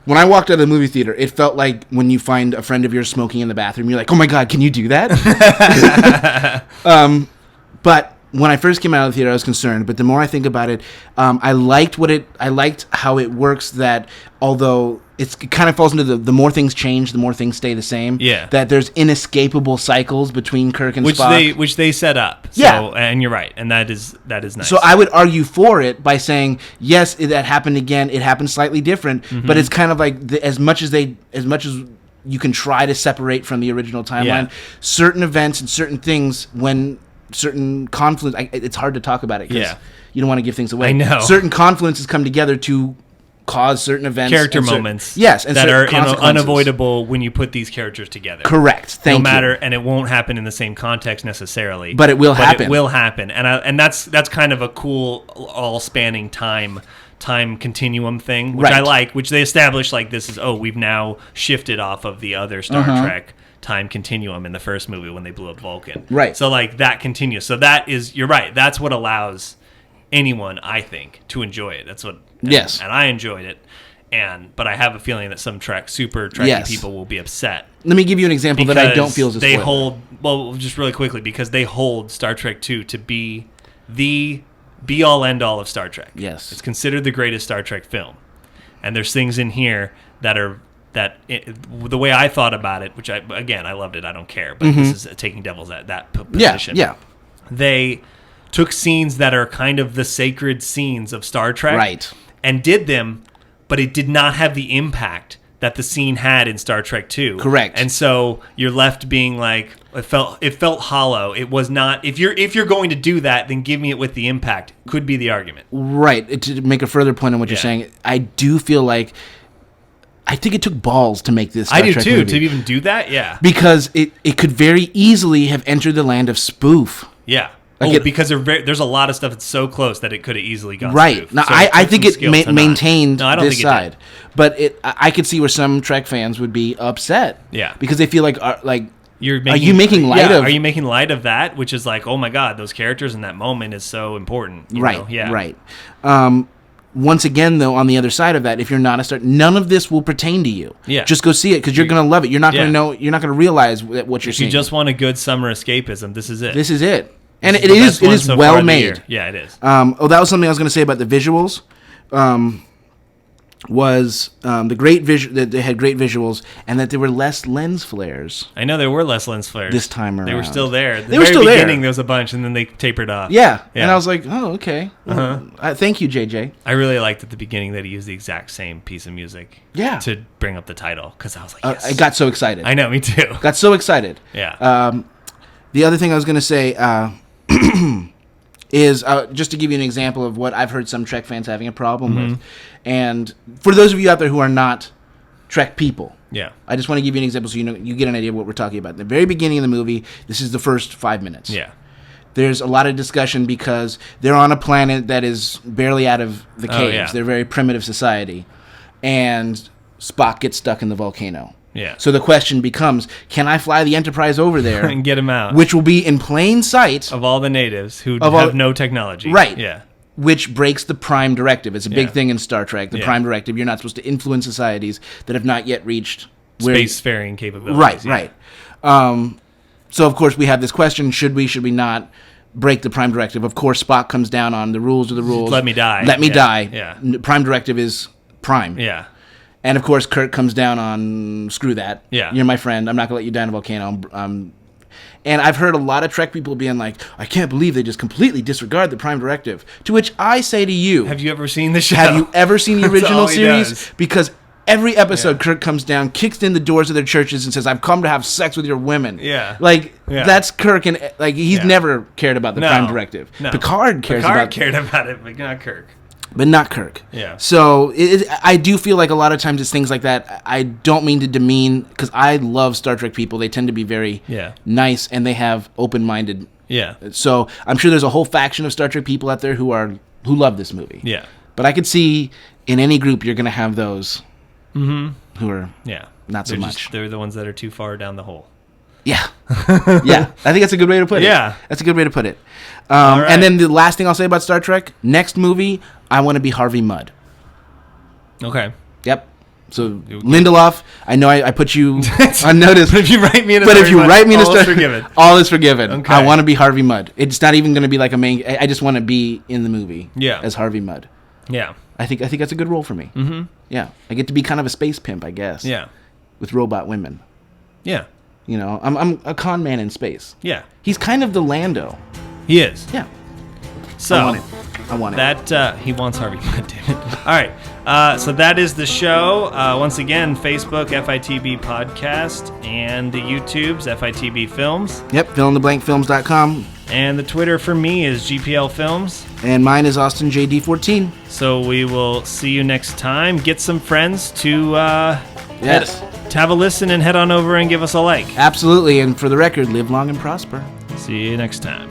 when I walked out of the movie theater, it felt like when you find a friend of yours smoking in the bathroom, you're like, "Oh my god, can you do that?" But when I first came out of the theater, I was concerned. But the more I think about it, I liked how it works. That although it kind of falls into the more things change, the more things stay the same. Yeah. That there's inescapable cycles between Kirk and Spock, which they set up. So, yeah. And you're right, and that is nice. So I would argue for it by saying yes, that happened again. It happened slightly different, but it's kind of like as much as you can try to separate from the original timeline, certain events and certain things when. Certain confluence. It's hard to talk about it because you don't want to give things away. I know. Certain confluences come together to cause certain events, character moments. Yes, and that are consequences. Unavoidable when you put these characters together. Correct. Thank you. No matter, and it won't happen in the same context necessarily. But it will happen. It will happen, and that's kind of a cool all-spanning time continuum thing, which I like. Which they establish like this is we've now shifted off of the other Star Trek time continuum in the first movie when they blew up Vulcan. Right. So like that continues. So that is, you're right. That's what allows anyone, I think, to enjoy it. That's what. Yes. And I enjoyed it. But I have a feeling that some super Trekkie people will be upset. Let me give you an example that I don't feel is a spoiler. They hold, just really quickly, because they hold Star Trek 2 to be the be-all, end-all of Star Trek. Yes. It's considered the greatest Star Trek film. And there's things in here the way I thought about it, which I loved it, I don't care, but this is taking devil's at that position. Yeah. They took scenes that are kind of the sacred scenes of Star Trek. Right. And did them, but it did not have the impact that the scene had in Star Trek 2. Correct. And so you're left being like, it felt hollow. It was not, if you're going to do that, then give me it with the impact, could be the argument. Right. To make a further point on what you're saying, I do feel like I think it took balls to make this Star Trek too, movie. to even do that, yeah. Because it could very easily have entered the land of spoof. Yeah. Like because there's a lot of stuff that's so close that it could have easily gone right. spoof. Now, So I think it maintained this side. But I could see where some Trek fans would be upset. Yeah. Because they feel like are you making light of that? Which is like, oh my God, those characters in that moment is so important. Right. Know? Yeah. Right. Once again, though, on the other side of that, if you're not a star, none of this will pertain to you. Yeah. Just go see it because you're going to love it. You're not going to know. You're not going to realize what you're seeing. If you just want a good summer escapeism, this is it. This is it. And it is so well made. Yeah, it is. That was something I was going to say about the visuals. Was the great that they had great visuals and that there were less lens flares. I know there were less lens flares this time around. They were still there. At the they were still beginning, there. there was a bunch, and then they tapered off. Yeah. And I was like, oh, okay. Thank you, JJ. I really liked at the beginning that he used the exact same piece of music. Yeah. To bring up the title, because I was like, yes. I got so excited. I know, me too. Got so excited. Yeah. The other thing I was going to say is just to give you an example of what I've heard some Trek fans having a problem with. And for those of you out there who are not Trek people, I just want to give you an example so you get an idea of what we're talking about. In the very beginning of the movie, this is the first 5 minutes. Yeah. There's a lot of discussion because they're on a planet that is barely out of the caves. Yeah. They're a very primitive society. And Spock gets stuck in the volcano. Yeah. So the question becomes, can I fly the Enterprise over there and get him out? Which will be in plain sight of all the natives who have no technology. Right. Yeah. Which breaks the Prime Directive. It's a big thing in Star Trek. The Prime Directive. You're not supposed to influence societies that have not yet reached spacefaring capabilities. Right. So of course we have this question: should we? Should we not? break the Prime Directive. Of course, Spock comes down on the rules are the rules. Let me die. Let me die. Yeah. Prime Directive is Prime. Yeah. And of course, Kirk comes down on screw that. Yeah. You're my friend. I'm not gonna let you die in a volcano. And I've heard a lot of Trek people being like, I can't believe they just completely disregard the Prime Directive. To which I say to you, Have you ever seen the show? have you ever seen the That's original all he series? does. Because every episode, Kirk comes down, kicks in the doors of their churches, and says, "I've come to have sex with your women." Yeah. Yeah. That's Kirk, and he's Yeah. never cared about the No. Prime Directive. No. Picard cared about it, but not Kirk. but not Kirk. Yeah. So I do feel like a lot of times it's things like that. I don't mean to demean, because I love Star Trek people. They tend to be very nice, and they have open-minded. Yeah. So I'm sure there's a whole faction of Star Trek people out there who love this movie. Yeah. But I could see in any group you're going to have those who are not so much. They're the ones that are too far down the hole. Yeah. Yeah. I think that's a good way to put it. Yeah. That's a good way to put it. All right. And then the last thing I'll say about Star Trek, next movie, I want to be Harvey Mudd. Okay. Yep. So Lindelof, I know I put you on notice. But if you write me in a But if you write me in a all Star is forgiven. all is forgiven. Okay. I want to be Harvey Mudd. It's not even going to be like a main. I just want to be in the movie. Yeah. As Harvey Mudd. Yeah. I think that's a good role for me. Mm-hmm. Yeah. I get to be kind of a space pimp, I guess. Yeah. With robot women. Yeah. You know, I'm a con man in space. Yeah. He's kind of the Lando. He is. Yeah. So I want it. That he wants Harvey Mudd, damn it. All right. So that is the show. Once again, Facebook, FITB Podcast, and the YouTube's FITB Films. Yep, fillintheblankfilms.com. And the Twitter for me is GPL Films. And mine is AustinJD14. So we will see you next time. Get some friends to Yes. to have a listen and head on over and give us a like. Absolutely. And for the record, live long and prosper. See you next time.